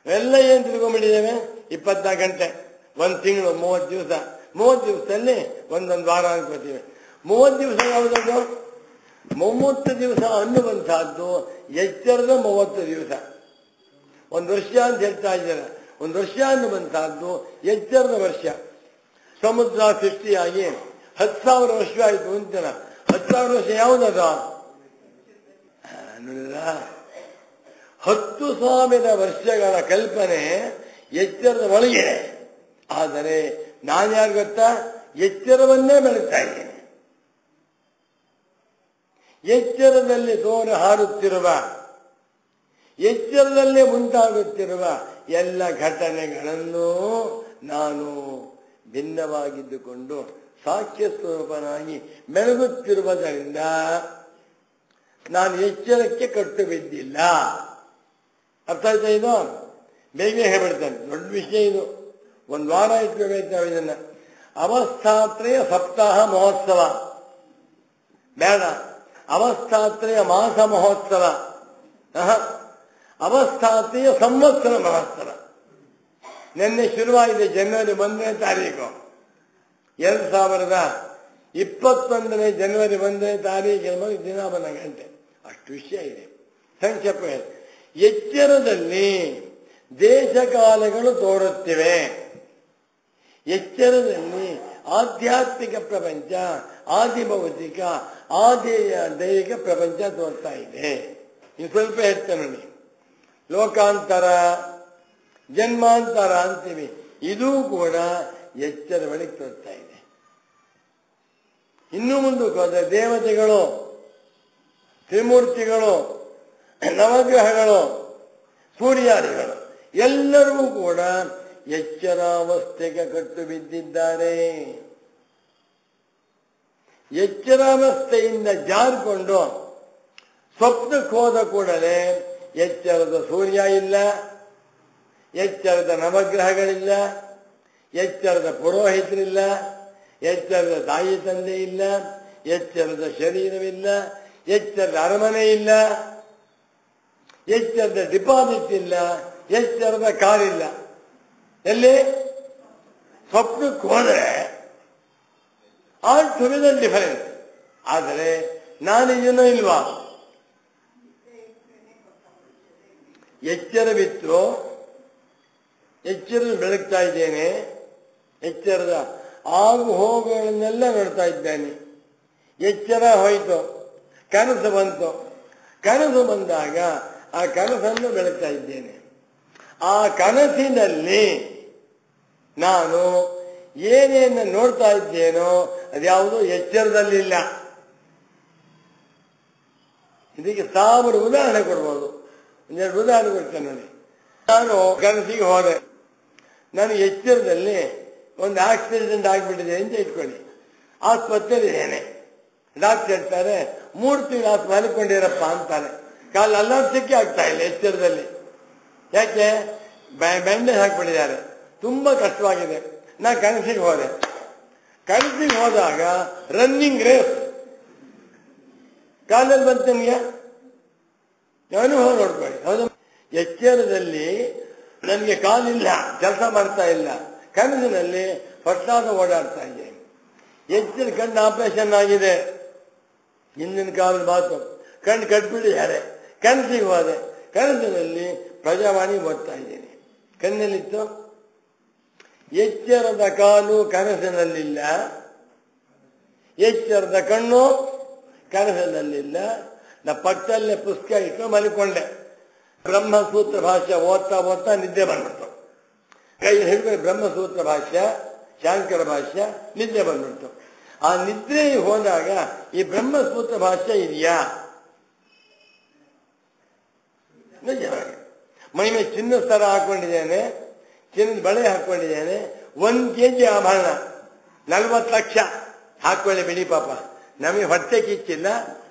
ಎಲ್ಲ ಏನ್ ತಿಳ್ಕೊಂಡ್ಬಿಟ್ಟಿದ್ದೇವೆ? 24 ಗಂಟೆ, 1 ತಿಂಗಳು, 30 ದಿವಸ. 30 ದಿವಸದಲ್ಲಿ ಒಂದೊಂದು ವಾರ ಅನ್ಕೋತೀವಿ. 30 ದಿವಸ ಯಾವುದದು? 30 ದಿವಸ ಅನ್ನುವಂತಹದ್ದು ಎಚ್ಚರದ 30 ದಿವಸ. 1 ವರ್ಷ ಅಂತ ಹೇಳ್ತಾ ಇದ್ದಾರೆ. 1 ವರ್ಷ ಅನ್ನುವಂತಹದ್ದು ಎಚ್ಚರದ ವರ್ಷ. ಸಮುದ್ರ ಸೃಷ್ಟಿಯಾಗಿ 10,000 ವರ್ಷ ಆಯಿತು ಅಂತಾನ. 10,000 ವರ್ಷ ಯಾವುದದ? ನೋಡಿದ್ರ, 10,000 ವರ್ಷಗಳ ಕಲ್ಪನೆ ಎಚ್ಚರದ ಒಳಗೆ. ಆದರೆ ನಾನ್ಯಾರು ಗೊತ್ತಾ? ಎಚ್ಚರವನ್ನೇ ಬೆಳಗ್ತಾ ಇದ್ದೇನೆ. ಎಚ್ಚರದಲ್ಲಿ ತೋರು ಹಾರುತ್ತಿರುವ, ಎಚ್ಚರದಲ್ಲೇ ಉಂಟಾಗುತ್ತಿರುವ ಎಲ್ಲ ಘಟನೆಗಳನ್ನು ನಾನು ಭಿನ್ನವಾಗಿದ್ದುಕೊಂಡು ಸಾಕ್ಷ್ಯ ಸ್ವರೂಪನಾಗಿ ಬೆಳಗುತ್ತಿರುವುದರಿಂದ ನಾನು ಎಚ್ಚರಕ್ಕೆ ಕಟ್ಟು ಬಿದ್ದಿಲ್ಲ. ಅರ್ಥ ಆಯ್ತಾ? ಇದು ಬೇಗ ಹೇಳ್ಬಿಡ್ತಾನೆ. ದೊಡ್ಡ ವಿಷಯ ಇದು. 1 ವಾರ ಇಟ್ಕೋಬೇಕು ನಾವು ಇದನ್ನ. ಅವಸ್ಥಾತ್ರಯ ಸಪ್ತಾಹ ಮಹೋತ್ಸವ ಬೇಡ, ಅವಸ್ಥಾತ್ರಯ ಮಾಸ ಮಹೋತ್ಸವ, ಅವಸ್ಥಾತ್ರಯ ಸಂವತ್ಸರ ಮಹೋತ್ಸವ. ನಿನ್ನೆ ಶುರುವಾಗಿದೆ ಜನವರಿ 1ನೇ ತಾರೀಕು 2021 ಜನವರಿ 1ನೇ ತಾರೀಕಿನ ದಿನ 1 ಗಂಟೆ ಅಷ್ಟು ವಿಷಯ ಇದೆ. ಸಂಕ್ಷೇಪ ಎಚ್ಚರದಲ್ಲಿ ದೇಶಕಾಲಗಳು ತೋರುತ್ತಿವೆ. ಎಚ್ಚರದಲ್ಲಿ ಆಧ್ಯಾತ್ಮಿಕ ಪ್ರಪಂಚ, ಆದಿಭೌತಿಕ, ದೈಹಿಕ ಪ್ರಪಂಚ ತೋರ್ತಾ ಇದೆ. ಇನ್ನು ಸ್ವಲ್ಪ ಹೇಳ್ತೇನೆ ನೋಡಿ. ಲೋಕಾಂತರ, ಜನ್ಮಾಂತರ ಅಂತೀವಿ, ಇದೂ ಕೂಡ ಎಚ್ಚರ ಬಳಿಗೆ ತೋರ್ತಾ ಇದೆ. ಇನ್ನು ಮುಂದಕ್ಕೆ ಹೋದರೆ ದೇವತೆಗಳು, ತ್ರಿಮೂರ್ತಿಗಳು, ನವಗ್ರಹಗಳು, ಸೂರ್ಯಾದಿಗಳು ಎಲ್ಲರೂ ಕೂಡ ಎಚ್ಚರಾವಸ್ಥೆಗೆ ಕಟ್ಟು ಬಿದ್ದಿದ್ದಾರೆ. ಎಚ್ಚರಾವಸ್ಥೆಯಿಂದ ಜಾರಿಕೊಂಡು ಸ್ವಪ್ನಕ್ಕೆ ಹೋದ ಕೂಡಲೇ ಎಚ್ಚರದ ಸೂರ್ಯ ಇಲ್ಲ, ಎಚ್ಚರದ ನವಗ್ರಹಗಳಿಲ್ಲ, ಎಚ್ಚರದ ಪುರೋಹಿತರಿಲ್ಲ, ಎಚ್ಚರದ ತಾಯಿ ತಂದೆ ಇಲ್ಲ, ಎಚ್ಚರದ ಶರೀರವಿಲ್ಲ, ಎಚ್ಚರದ ಅರಮನೆ ಇಲ್ಲ, ಎಚ್ಚರದ ಡಿಪಾಸಿಟ್ ಇಲ್ಲ, ಎಚ್ಚರದ ಕಾರಿಲ್ಲ. ಎಲ್ಲಿ ಸ್ವಪ್ನಕ್ಕೆ ಹೋದರೆ ಆಲ್ ಟುಗೆದರ್ ಡಿಫರೆನ್ಸ್. ಆದರೆ ನಾನಿದೆಯೋ ಇಲ್ವಾ? ಎಚ್ಚರವಿತ್ತು, ಎಚ್ಚರದ ಬೆಳಗ್ತಾ ಇದ್ದೇನೆ, ಎಚ್ಚರದ ಆಗು ಹೋಗುಗಳನ್ನೆಲ್ಲ ನೋಡ್ತಾ ಇದ್ದೇನೆ. ಎಚ್ಚರ ಹೋಯಿತು, ಕನಸು ಬಂತು, ಕನಸು ಬಂದಾಗ ಆ ಕನಸನ್ನು ಬೆಳಗ್ತಾ ಇದ್ದೇನೆ. ಆ ಕನಸಿನಲ್ಲಿ ನಾನು ಏನೇನು ನೋಡ್ತಾ ಇದ್ದೇನೋ ಅದ್ಯಾವುದೋ ಎಚ್ಚರದಲ್ಲಿಲ್ಲ. ಇದಕ್ಕೆ 1000 ಉದಾಹರಣೆ ಕೊಡ್ಬೋದು. 2 ಉದಾಹರಣೆ ಕೊಡ್ತೇನೆ ನೋಡಿ. ನಾನು ಕನಸಿಗೆ ಹೋದೆ, ನಾನು ಎಚ್ಚರದಲ್ಲಿ ಒಂದು ಆಕ್ಸಿಡೆಂಟ್ ಆಗಿಬಿಟ್ಟಿದೆ ಅಂತ ಇಟ್ಕೊಳ್ಳಿ. ಆಸ್ಪತ್ರೆಯಲ್ಲಿದ್ದೇನೆ. ಡಾಕ್ಟರ್ ಹೇಳ್ತಾರೆ 3 ತಿಂಗಳು ಮಲ್ಕೊಂಡಿರಪ್ಪ ಅಂತಾರೆ. ಕಾಲು ಅಲ್ಲಾಡ್ಸಕ್ಕೆ ಆಗ್ತಾ ಇಲ್ಲ ಎಚ್ಚರದಲ್ಲಿ. ಯಾಕೆ? ಬ್ಯಾಂಡೇಜ್ ಹಾಕ್ಬಿಟ್ಟಿದ್ದಾರೆ, ತುಂಬಾ ಕಷ್ಟವಾಗಿದೆ. ನಾ ಕನಸಿಗೆ ಹೋದೆ. ಕನಸಿಗೆ ಹೋದಾಗ ರನ್ನಿಂಗ್ ರೇಸ್ ಕಾಲಲ್ಲಿ ಬಂತು ನಿಮಗೆ. ಅನುಭವ ನೋಡ್ಕೊಳ್ಳಿ. ಹೌದು, ಎಚ್ಚರದಲ್ಲಿ ನನಗೆ ಕಾಲಿಲ್ಲ, ಕೆಲಸ ಮಾಡ್ತಾ ಇಲ್ಲ. ಕನಸಿನಲ್ಲಿ ಹೊಟ್ಟಾದ ಓಡಾಡ್ತಾ ಇದ್ದೇನೆ. ಎಚ್ಚರ ಕಣ್ಣು ಆಪರೇಷನ್ ಆಗಿದೆ, ಹಿಂದಿನ ಕಾಲದ ಮಾತು, ಕಣ್ಣು ಕಟ್ಬಿಟ್ಟಿದ್ದಾರೆ. ಕನಸಿಗೆ ಹೋದೆ, ಕನಸಿನಲ್ಲಿ ಪ್ರಜಾವಾಣಿ ಓದ್ತಾ ಇದ್ದೇನೆ. ಕಣ್ಣಲ್ಲಿತ್ತು. ಎಚ್ಚರದ ಕಾಲು ಕನಸಿನಲ್ಲಿಲ್ಲ, ಎಚ್ಚರದ ಕಣ್ಣು ಕನಸಿನಲ್ಲಿಲ್ಲ. ನಾ ಪಕ್ಕದಲ್ಲೇ ಪುಸ್ತಕ ಇಟ್ಟು ಮಲ್ಕೊಂಡೆ. ಬ್ರಹ್ಮಸೂತ್ರ ಭಾಷ್ಯ ಓದ್ತಾ ಓದ್ತಾ ನಿದ್ದೆ ಬಂದ್ಬಿಡ್ತು. ಕೈ ಹಿಡಿದ್ರೆ ಬ್ರಹ್ಮಸೂತ್ರ ಭಾಷ್ಯ, ಶಾಂಕರ ಭಾಷ್ಯ, ನಿದ್ದೆ ಬಂದ್ಬಿಡ್ತು. ಆ ನಿದ್ರೆ ಹೋದಾಗ ಈ ಬ್ರಹ್ಮಸೂತ್ರ ಭಾಷ್ಯ ಇದೆಯಾ? ನಿಜವಾಗಿ ಮೈ ಮೇಲೆ ಚಿನ್ನದ ಸರ ಹಾಕೊಂಡಿದ್ದೇನೆ, ಚಿನ್ನದ ಬಳೆ ಹಾಕೊಂಡಿದ್ದೇನೆ, 1 kg ಆಭರಣ, 40 ಲಕ್ಷ. ಹಾಕೊಳ್ಳಿ ಬಿಡಿ ಪಾಪ, ನಮಗೆ ಹೊಟ್ಟೆ ಕಿಚ್ಚಿಲ್ಲ.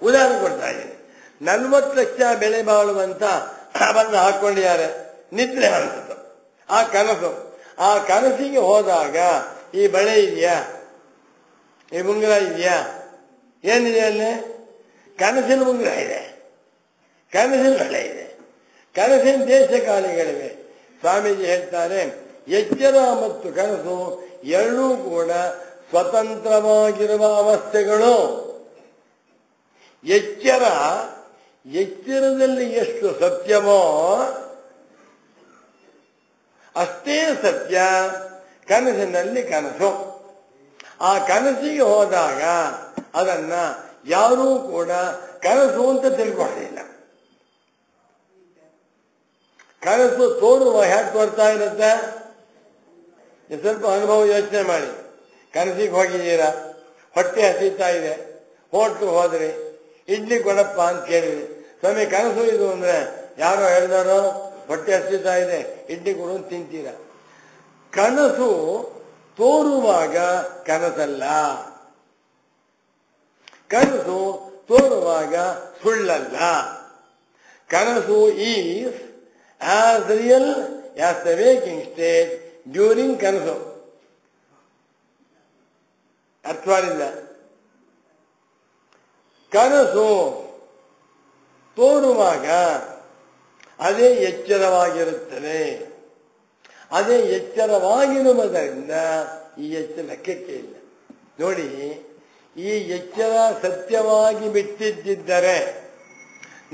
ಉದಾಹರಣೆ ಕೊಡ್ತಾ ಇದ್ದೀನಿ. 40 ಲಕ್ಷ ಬೆಲೆ ಬಾಳುವಂತ ಆಭರಣ ಹಾಕೊಂಡಿದ್ದಾರೆ. ನಿದ್ರೆ ಅನ್ಸುತ್ತೆ. ಆ ಕನಸು, ಆ ಕನಸಿಗೆ ಹೋದಾಗ ಈ ಬಳೆ ಇದೆಯಾ, ಈ ಉಂಗುರ ಇದೆಯಾ? ಏನಿದೆ ಅಲ್ಲಿ? ಕನಸಿನ ಉಂಗುರ ಇದೆ, ಕನಸಿನ ಬಳೆ ಇದೆ, ಕನಸಿನ ದೇಶಕಾಲಿಗಳಿವೆ. ಸ್ವಾಮೀಜಿ ಹೇಳ್ತಾರೆ, ಎಚ್ಚರ ಮತ್ತು ಕನಸು ಎರಡೂ ಕೂಡ ಸ್ವತಂತ್ರವಾಗಿರುವ ಅವಸ್ಥೆಗಳು. ಎಚ್ಚರದಲ್ಲಿ ಎಷ್ಟು ಸತ್ಯವೋ ಅಷ್ಟೇ ಸತ್ಯ ಕನಸಿನಲ್ಲಿ ಕನಸು. ಆ ಕನಸಿಗೆ ಹೋದಾಗ ಅದನ್ನ ಯಾರೂ ಕೂಡ ಕನಸು ಅಂತ ತಿಳ್ಕೊಳ್ಳಿಲ್ಲ. ಕನಸು ತೋರುವ ಹೇಗೆ ತೋರ್ತಾ ಇರುತ್ತೆ? ಸ್ವಲ್ಪ ಅನುಭವ ಯೋಚನೆ ಮಾಡಿ. ಕನಸಿಗೆ ಹೋಗಿದ್ದೀರಾ, ಹೊಟ್ಟೆ ಹಸಿತಾ ಇದೆ, ಹೋಟ್ಲು ಹೋದ್ರಿ, ಇಡ್ಲಿ ಕೊಡಪ್ಪ ಅಂತ ಕೇಳಿದ್ರಿ. ಸ್ವಾಮಿ ಕನಸು ಇದು ಅಂದ್ರೆ ಯಾರೋ ಹೇಳಿದಾರೋ ಹೊಟ್ಟೆ ಹಸಿತಾ ಇದೆ, ಇಡ್ಲಿ ಕೊಡು ಅಂತ ತಿಂತೀರ. ಕನಸು ತೋರುವಾಗ ಕನಸಲ್ಲ, ಕನಸು ತೋರುವಾಗ ಸುಳ್ಳಲ್ಲ. ಕನಸು is as real as the waking state during ಕನಸು. ಅರ್ಥವಾಗಿಲ್ಲ? ಕನಸು ತೋರುವಾಗ ಅದೇ ಎಚ್ಚರವಾಗಿರುತ್ತದೆ. ಅದೇ ಎಚ್ಚರವಾಗಿರುವುದರಿಂದ ಈ ಎಚ್ಚರ ಲೆಕ್ಕಕ್ಕೆ ಇಲ್ಲ. ನೋಡಿ, ಈ ಎಚ್ಚರ ಸತ್ಯವಾಗಿ ಬಿಟ್ಟಿದ್ದರೆ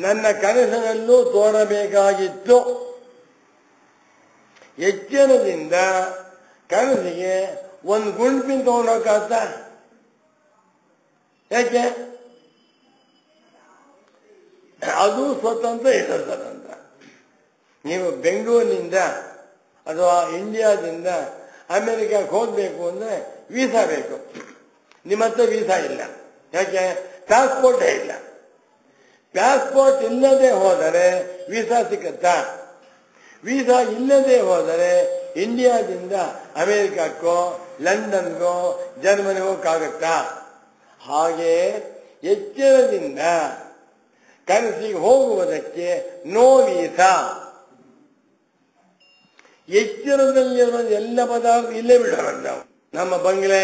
ನನ್ನ ಕನಸಿನಲ್ಲೂ ತೋರಬೇಕಾಗಿತ್ತು. ಎಚ್ಚರದಿಂದ ಕನಸಿಗೆ ಒಂದು ಗುಂಪಿನ ತಗೊಂಡೋಗಾತ? ಯಾಕೆ? ಅದು ಸ್ವತಂತ್ರ, ಇದು ಸ್ವತಂತ್ರ. ನೀವು ಬೆಂಗಳೂರಿನಿಂದ ಅಥವಾ ಇಂಡಿಯಾದಿಂದ ಅಮೆರಿಕಕ್ಕೆ ಹೋಗಬೇಕು ಅಂದರೆ ವೀಸಾ ಬೇಕು. ನಿಮ್ಮ ಹತ್ರ ವೀಸಾ ಇಲ್ಲ. ಯಾಕೆ? ಪಾಸ್ಪೋರ್ಟೇ ಇಲ್ಲ. ಪಾಸ್ಪೋರ್ಟ್ ಇಲ್ಲದೆ ಹೋದರೆ ವೀಸಾ ಸಿಕ್ಕತ್ತಾ? ವೀಸಾ ಇಲ್ಲದೆ ಹೋದರೆ ಇಂಡಿಯಾದಿಂದ ಅಮೆರಿಕಕ್ಕೋ ಲಂಡನ್ಗೋ ಜರ್ಮನಿಗೆ ಹೋಗಕ್ಕಾಗತ್ತಾ? ಹಾಗೆ ಎಚ್ಚರದಿಂದ ಕನಸಿಗೆ ಹೋಗುವುದಕ್ಕೆ ನೋ ವೀಸಾ. ಎಚ್ಚರದಲ್ಲಿರುವ ಎಲ್ಲ ಪದಾರ್ಥ ಇಲ್ಲೇ ಬಿಡೋಣ ನಾವು. ನಮ್ಮ ಬಂಗ್ಲೆ,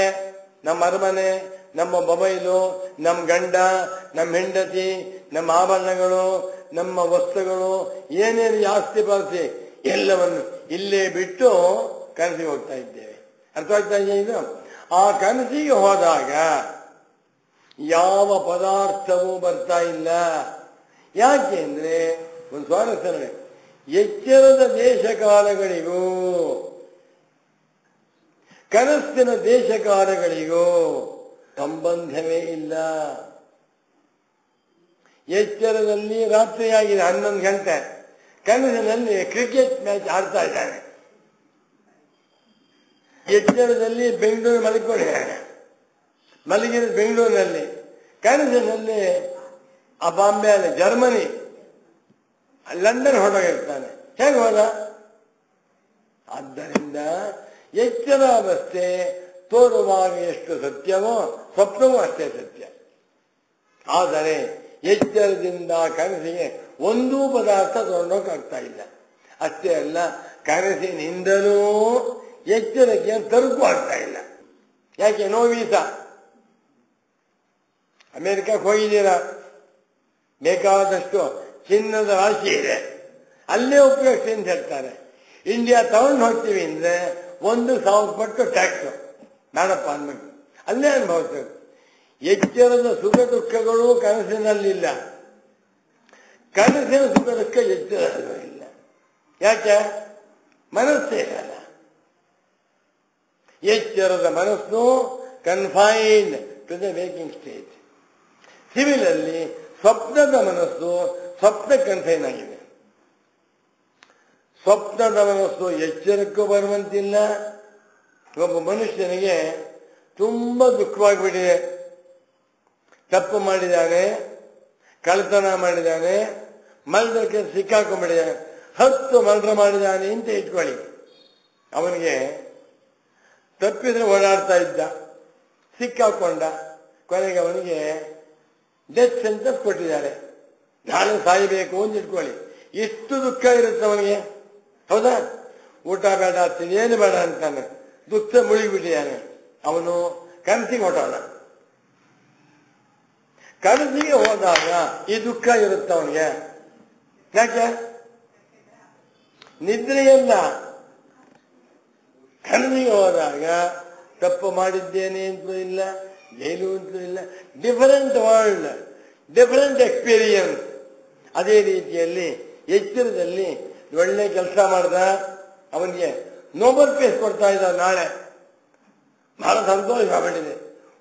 ನಮ್ಮ ಅರಮನೆ, ನಮ್ಮ ಮೊಬೈಲು, ನಮ್ಮ ಗಂಡ, ನಮ್ಮ ಹೆಂಡತಿ, ನಮ್ಮ ಆಭರಣಗಳು, ನಮ್ಮ ವಸ್ತುಗಳು, ಏನೇನು ಆಸ್ತಿ ಪಾಸ್ತಿ ಎಲ್ಲವನ್ನು ಇಲ್ಲೇ ಬಿಟ್ಟು ಕನಸಿಗೆ ಹೋಗ್ತಾ ಇದ್ದೇವೆ. ಅರ್ಥವಾಗ್ತಾ ಇದೆಯಾ ಇದು? ಆ ಕನಸಿಗೆ ಹೋದಾಗ ಯಾವ ಪದಾರ್ಥವೂ ಬರ್ತಾ ಇಲ್ಲ. ಯಾಕೆ ಅಂದ್ರೆ ಒಂದು ಸ್ವಾರಸ್ಯ ನೋಡಿ, ಎಚ್ಚರದ ದೇಶಕಾಲಗಳಿಗೂ ಕನಸಿನ ದೇಶಕಾಲಗಳಿಗೂ ಸಂಬಂಧವೇ ಇಲ್ಲ. ಎಚ್ಚರದಲ್ಲಿ ರಾತ್ರಿಯಾಗಿದೆ 11 ಗಂಟೆ, ಕನಸಿನಲ್ಲಿ ಕ್ರಿಕೆಟ್ ಮ್ಯಾಚ್ ಆಡ್ತಾ ಇದ್ದಾನೆ. ಎಚ್ಚರದಲ್ಲಿ ಬೆಂಗಳೂರು ಮಲ್ಕೊಂಡಿದ್ದಾನೆ, ಮಲಗಿದ ಬೆಂಗಳೂರಿನಲ್ಲಿ, ಕನಸಿನಲ್ಲಿ ಆ ಬಾಂಬೆ ಅಲ್ಲಿ ಜರ್ಮನಿ ಲಂಡನ್ ಹೊರಗಿರ್ತಾನೆ. ಹೇಗೆ ಹೋದ? ಆದ್ದರಿಂದ ಎಚ್ಚರಾವಸ್ಥೆ ತೋರುವಾಗ ಎಷ್ಟು ಸತ್ಯವೋ ಸ್ವಪ್ನವೂ ಅಷ್ಟೇ ಸತ್ಯ. ಆದರೆ ಎಚ್ಚರದಿಂದ ಕನಸಿಗೆ ಒಂದೂ ಪದಾರ್ಥ ತಗೊಂಡೋಗಾಗ್ತಾ ಇಲ್ಲ. ಅಷ್ಟೇ ಅಲ್ಲ, ಕನಸಿನಿಂದಲೂ ಎಚ್ಚರಕ್ಕೆ ತರುಕು ಆಗ್ತಾ ಇಲ್ಲ. ಯಾಕೆ? No visa. ಅಮೆರಿಕಕ್ಕೆ ಹೋಗಿದ್ದೀರಾ, ಬೇಕಾದಷ್ಟು ಚಿನ್ನದ ರಾಶಿ ಇದೆ, ಅಲ್ಲೇ ಉಪಯೋಗಿಸಿ ಅಂತ ಹೇಳ್ತಾರೆ. ಇಂಡಿಯಾ ತಗೊಂಡು ಹೋಗ್ತೀವಿ ಅಂದ್ರೆ 1,000 ಪಟ್ಟು ಟ್ಯಾಕ್ಸ್ ನಾಡಪ್ಪ ಅಂದ್ಬಿಟ್ಟು ಅಲ್ಲೇ ಅನುಭವಿಸ್ಬೇಕು. ಎಚ್ಚರದ ಸುಖ ದುಃಖಗಳು ಕನಸಿನಲ್ಲಿಲ್ಲ, ಕನಸಿನ ಸುಖ ದುಃಖ ಎಚ್ಚರದಲ್ಲೂ ಇಲ್ಲ. ಯಾಕೆ? ಮನಸ್ಸೇ ಇರಲ್ಲ. ಎಚ್ಚರದ ಮನಸ್ಸು confined to the waking stage. ಸಿವಿಲಲ್ಲಿ ಸ್ವಪ್ನದ ಮನಸ್ಸು ಸ್ವಪ್ನ ಕನ್ಫೈನ್ ಆಗಿದೆ. ಸ್ವಪ್ನದ ಮನಸ್ಸು ಎಚ್ಚರಕ್ಕೂ ಬರುವಂತಿಲ್ಲ. ಒಬ್ಬ ಮನುಷ್ಯನಿಗೆ ತುಂಬಾ ದುಃಖವಾಗಿಬಿಟ್ಟಿದೆ, ತಪ್ಪು ಮಾಡಿದ್ದಾನೆ, ಕಳ್ಳತನ ಮಾಡಿದ್ದಾನೆ, ಮಲ್ದಕ್ಕೆ ಸಿಕ್ಕಾಕೊಂಡ್ಬಿಟ್ಟಿದ್ದಾನೆ, 10 ಮರ್ಡರ್ ಮಾಡಿದ್ದಾನೆ ಅಂತ ಇಟ್ಕೊಳ್ಳಿ. ಅವನಿಗೆ ತಪ್ಪಿದ್ರೆ ಓಡಾಡ್ತಾ ಇದ್ದ, ಸಿಕ್ಕಾಕೊಂಡ, ಕೊನೆಗೆ ಅವನಿಗೆ ಡೆತ್ ಸೆಂಟೆನ್ಸ್ ಕೊಟ್ಟಿದ್ದಾರೆ, ನಾಳೆ ಸಾಯಬೇಕು ಅಂತ ಇಟ್ಕೊಳ್ಳಿ. ಎಷ್ಟು ದುಃಖ ಇರುತ್ತೆ ಅವನಿಗೆ, ಹೌದಾ? ಊಟ ಬೇಡ, ಏನು ಬೇಡ ಅಂತಾನೆ, ದುಃಖ ಮುಳುಗಿಬಿಟ್ಟಿದ್ದಾನೆ. ಅವನು ಕನಸಿಗೆ ಹೊಟ್ಟೋಣ. ಕನಸಿಗೆ ಹೋದಾಗ ಈ ದುಃಖ ಇರುತ್ತೆ ಅವನಿಗೆ. ಯಾಕೆ? ನಿದ್ರೆಯಲ್ಲ, ಕನಸಿಗೆ ಹೋದಾಗ ತಪ್ಪು ಮಾಡಿದ್ದೇನೆ ಅಂತೂ ಇಲ್ಲ, ಏನು ಅಂತೂ ಇಲ್ಲ. Different world, different experience. ಅದೇ ರೀತಿಯಲ್ಲಿ ಎಚ್ಚರದಲ್ಲಿ ಒಳ್ಳೆ ಕೆಲಸ ಮಾಡ್ದ, ಅವನಿಗೆ ನೋಬೆಲ್ ಪ್ರೈಸ್ ಕೊಡ್ತಾ ಇದ್ದಾರೆ ನಾಳೆ. ಬಹಳ ಸಂತೋಷ ಮಾಡಿದೆ,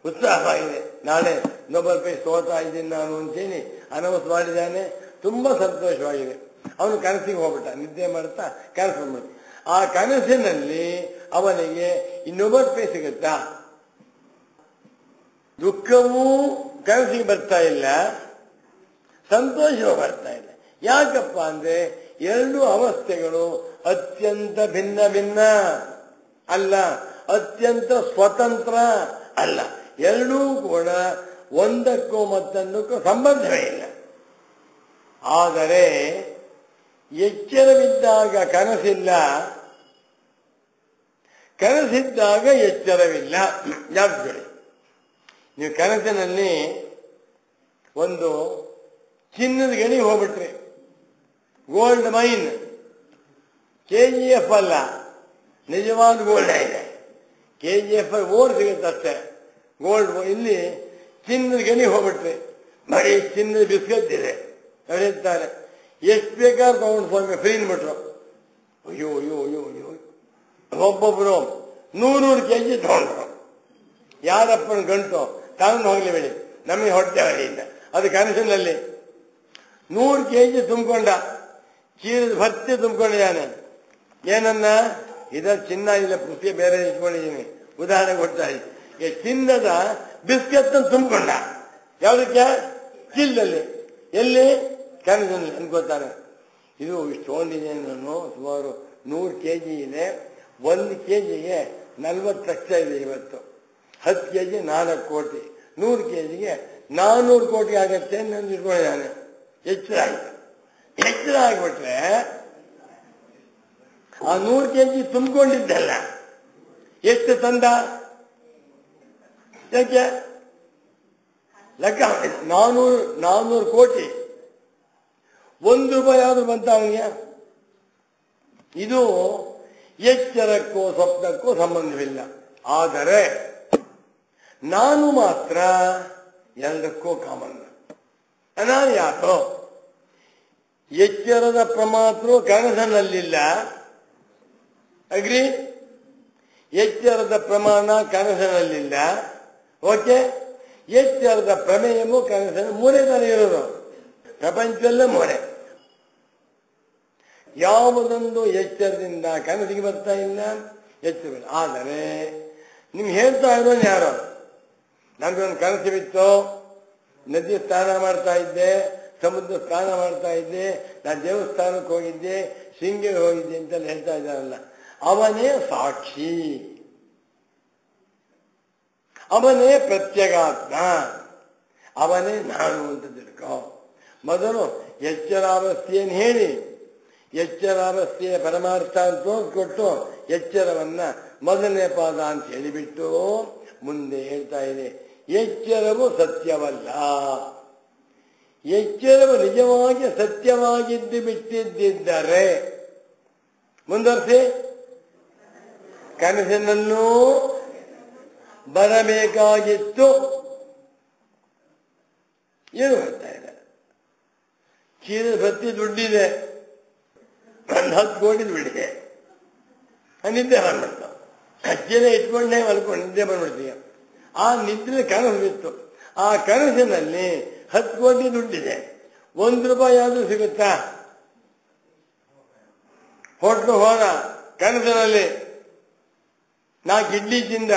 ಉತ್ಸಾಹವಾಗಿದೆ. ನಾಳೆ ನೋಬೆಲ್ ಪ್ರೈಸ್ ತಗೋತಾ ಇದ್ದೀನಿ ನಾನು ಅಂತೇಳಿ ಅನೌನ್ಸ್ ಮಾಡಿದ್ದಾನೆ. ತುಂಬಾ ಸಂತೋಷವಾಗಿದೆ. ಅವನು ಕನಸಿಗೆ ಹೋಗ್ಬಿಟ್ಟ, ನಿದ್ದೆ ಮಾಡ್ತಾ ಕನಸು ಬಂದ್ಬಿಟ್ಟು. ಆ ಕನಸಿನಲ್ಲಿ ಅವನಿಗೆ ಈ ನೋಬೆಲ್ ಪ್ರೈಸ್ ಸಿಗುತ್ತಾ? ದುಃಖವೂ ಕನಸಿಗೆ ಬರ್ತಾ ಇಲ್ಲ, ಸಂತೋಷವೂ ಬರ್ತಾ ಇಲ್ಲ. ಯಾಕಪ್ಪ ಅಂದ್ರೆ ಎರಡು ಅವಸ್ಥೆಗಳು ಅತ್ಯಂತ ಭಿನ್ನ ಭಿನ್ನ ಅಲ್ಲ, ಅತ್ಯಂತ ಸ್ವತಂತ್ರ ಅಲ್ಲ. ಎರಡೂ ಕೂಡ ಒಂದಕ್ಕೂ ಮತ್ತೊಂದಕ್ಕೂ ಸಂಬಂಧವೇ ಇಲ್ಲ. ಆದರೆ ಎಚ್ಚರವಿದ್ದಾಗ ಕನಸಿಲ್ಲ, ಕನಸಿದ್ದಾಗ ಎಚ್ಚರವಿಲ್ಲ. ಯಾಕೆ? ನೀವು ಕನಸಿನಲ್ಲಿ ಒಂದು ಚಿನ್ನದ ಗಣಿ ಹೋಗ್ಬಿಟ್ರಿ, ಗೋಲ್ಡ್ ಮೈನ್, KGF ಅಲ್ಲ, ನಿಜವಾದ ಗೋಲ್ಡ್ ಇದೆ. KGF ಓರ್ ಸಿಗುತ್ತೆ ಅಷ್ಟೇ ಗೋಲ್ಡ್. ಇಲ್ಲಿ ಚಿನ್ನದ ಗಣಿ ಹೋಗ್ಬಿಟ್ರಿ, ಬರೀ ಚಿನ್ನದ ಬಿಸ್ಕತ್ ಇದೆ. ಹೇಳ್ತಾರೆ ಎಷ್ಟು ಬೇಕಾದ್ರೂ ತಗೊಂಡು ಸ್ವಾಮಿ ಫ್ರೀ ಬಿಟ್ರು. ಅಯ್ಯೋ ಅಯ್ಯೋ ಅಯ್ಯೋ ಅಯ್ಯೋ, ಒಬ್ಬೊಬ್ರು 100 kg ತಗೊಂಡ್ರು. ಯಾರಪ್ಪನ ಗಂಟು ತಗೊಂಡು ಹೋಗ್ಲಿ ಬಿಡಿ, ನಮಗೆ ಹೊಟ್ಟೆ ಹರಿಯಿಂದ. ಅದು ಕನಸಿನಲ್ಲಿ 100 kg ತುಂಬಿಕೊಂಡ, ಚೀಲದ ಭರ್ತಿ ತುಂಬಿಕೊಂಡಿದ್ದಾನೆ. ಏನನ್ನ ಇದ ಚಿನ್ನ ಇಲ್ಲ, ಪುಸ್ತಕ ಬೇರೆ ಇಟ್ಕೊಂಡಿದ್ದೀನಿ, ಉದಾಹರಣೆ ಕೊಡ್ತಾ ಇದ್ದೀನಿ. ಚಿನ್ನದ ಬಿಸ್ಕೆಟ್ ತುಂಬಿಕೊಂಡ. ಯಾವುದಕ್ಕೆ? ಚೀಲದಲ್ಲಿ. ಎಲ್ಲಿ? ಕನಸಿನಲ್ಲಿ ಅನ್ಕೋತಾನೆ. ಇದು ಇಷ್ಟೊಂದಿದೆ, ನಾನು ಸುಮಾರು 100 kg ಇದೆ. 1 kgಗೆ 40 ಲಕ್ಷ ಇದೆ ಇವತ್ತು. 10 kg 4 ಕೋಟಿ, 100 kgಗೆ 400 ಕೋಟಿ ಆಗತ್ತೆ ಅಂತ ಇಟ್ಕೊಂಡಿದ್ದಾನೆ. ಎಚ್ಚರ ಆಯ್ತು. ಎಚ್ಚರ ಆಗ್ಬಿಟ್ರೆ ಆ 100 kg ತುಂಬಿಕೊಂಡಿದ್ದಲ್ಲ ಎಷ್ಟು ತಂದ? ಯಾಕೆ ಲೆಕ್ಕ 400 ಕೋಟಿ. 1 ರೂಪಾಯಿ ಯಾವ್ದು ಬಂತ ಅವನಿಗೆ? ಇದು ಎಚ್ಚರಕ್ಕೂ ಸ್ವಪ್ನಕ್ಕೂ ಸಂಬಂಧವಿಲ್ಲ. ಆದರೆ ನಾನು ಮಾತ್ರ ಎಲ್ಲಕ್ಕೂ ಕಾಮನ್. ನಾನು ಯಾಕೋ ಎಚ್ಚರದ ಪ್ರಮಾತೃ ಕನಸನಲ್ಲಿಲ್ಲ. ಅಗ್ರಿ? ಎಚ್ಚರದ ಪ್ರಮಾಣ ಕನಸನಲ್ಲಿಲ್ಲ. ಓಕೆ. ಎಚ್ಚರದ ಪ್ರಮೇಯವು ಕನಸನ ಮೂರೇ ತರ ಇರೋದು. ಪ್ರಪಂಚದಲ್ಲೇ ಮೂರೇ. ಯಾವುದೊಂದು ಎಚ್ಚರದಿಂದ ಕನಸಿಗೆ ಬರ್ತಾ ಇಲ್ಲ, ಎಚ್ಚರವಿಲ್ಲ. ಆದರೆ ನಿಮ್ಗೆ ಹೇಳ್ತಾ ಇರೋನು ಯಾರೋ, ನಮ್ಗೊಂದು ಕನಸು ಬಿತ್ತು, ನದಿ ಸ್ನಾನ ಮಾಡ್ತಾ ಇದ್ದೆ, ಸಮುದ್ರ ಸ್ನಾನ ಮಾಡ್ತಾ ಇದ್ದೆ, ನಾನು ದೇವಸ್ಥಾನಕ್ಕೆ ಹೋಗಿದ್ದೆ, ಶೃಂಗೇರಿ ಹೋಗಿದ್ದೆ ಅಂತೆಲ್ಲ ಹೇಳ್ತಾ ಇದ್ದಾರಲ್ಲ, ಅವನೇ ಸಾಕ್ಷಿ, ಅವನೇ ಪ್ರತ್ಯಗಾತ್ಮ, ಅವನೇ ನಾನು ಅಂತ ತಿಳ್ಕೊ. ಮೊದಲು ಎಚ್ಚರಾವಸ್ಥೆಯನ್ನು ಹೇಳಿ, ಎಚ್ಚರಾವಸ್ಥೆಯ ಪರಮಾರ್ಥ ಅಂತ ತೋರಿಸ್ಕೊಟ್ಟು ಎಚ್ಚರವನ್ನ ಮೊದಲನೇ ಪಾದ ಅಂತ ಹೇಳಿಬಿಟ್ಟು ಮುಂದೆ ಹೇಳ್ತಾ ಇದೆ, ಎಚ್ಚರವು ಸತ್ಯವಲ್ಲ. ಎಚ್ಚರವು ನಿಜವಾಗಿ ಸತ್ಯವಾಗಿದ್ದು ಬಿಟ್ಟಿದ್ದರೆ ಮುಂದುವರಿಸಿ, ಕನಸಿನಲ್ಲೂ ಬರಬೇಕಾಗಿತ್ತು. ಏನು ಹೇಳ್ತಾ ಇದೆ? ಚೀಲದ ಭರ್ತಿ ದುಡ್ಡಿದೆ, 10 ಕೋಟಿ ದುಡ್ಡಿದೆ, ನಿದ್ದೆ ಬಂದ್ಬಿಡ್ತು. ಚೀಲ ಇಟ್ಕೊಂಡೇ ಮಲ್ಕೊಂಡು ನಿದ್ದೆ ಬಂದ್ಬಿಡ್ತೀಯ. ಆ ನಿದ್ರೆ ಕನಸು ಬಿತ್ತು. ಆ ಕನಸಿನಲ್ಲಿ 10 ಕೋಟಿ ದುಡ್ಡಿದೆ, 1 ರೂಪಾಯಿ ಯಾವುದು ಸಿಗುತ್ತಾ? ಹೋಟ್ಲು ಹೋದ, ಕನಸಿನಲ್ಲಿ 4 ಇಡ್ಲಿ ತಿಂದ,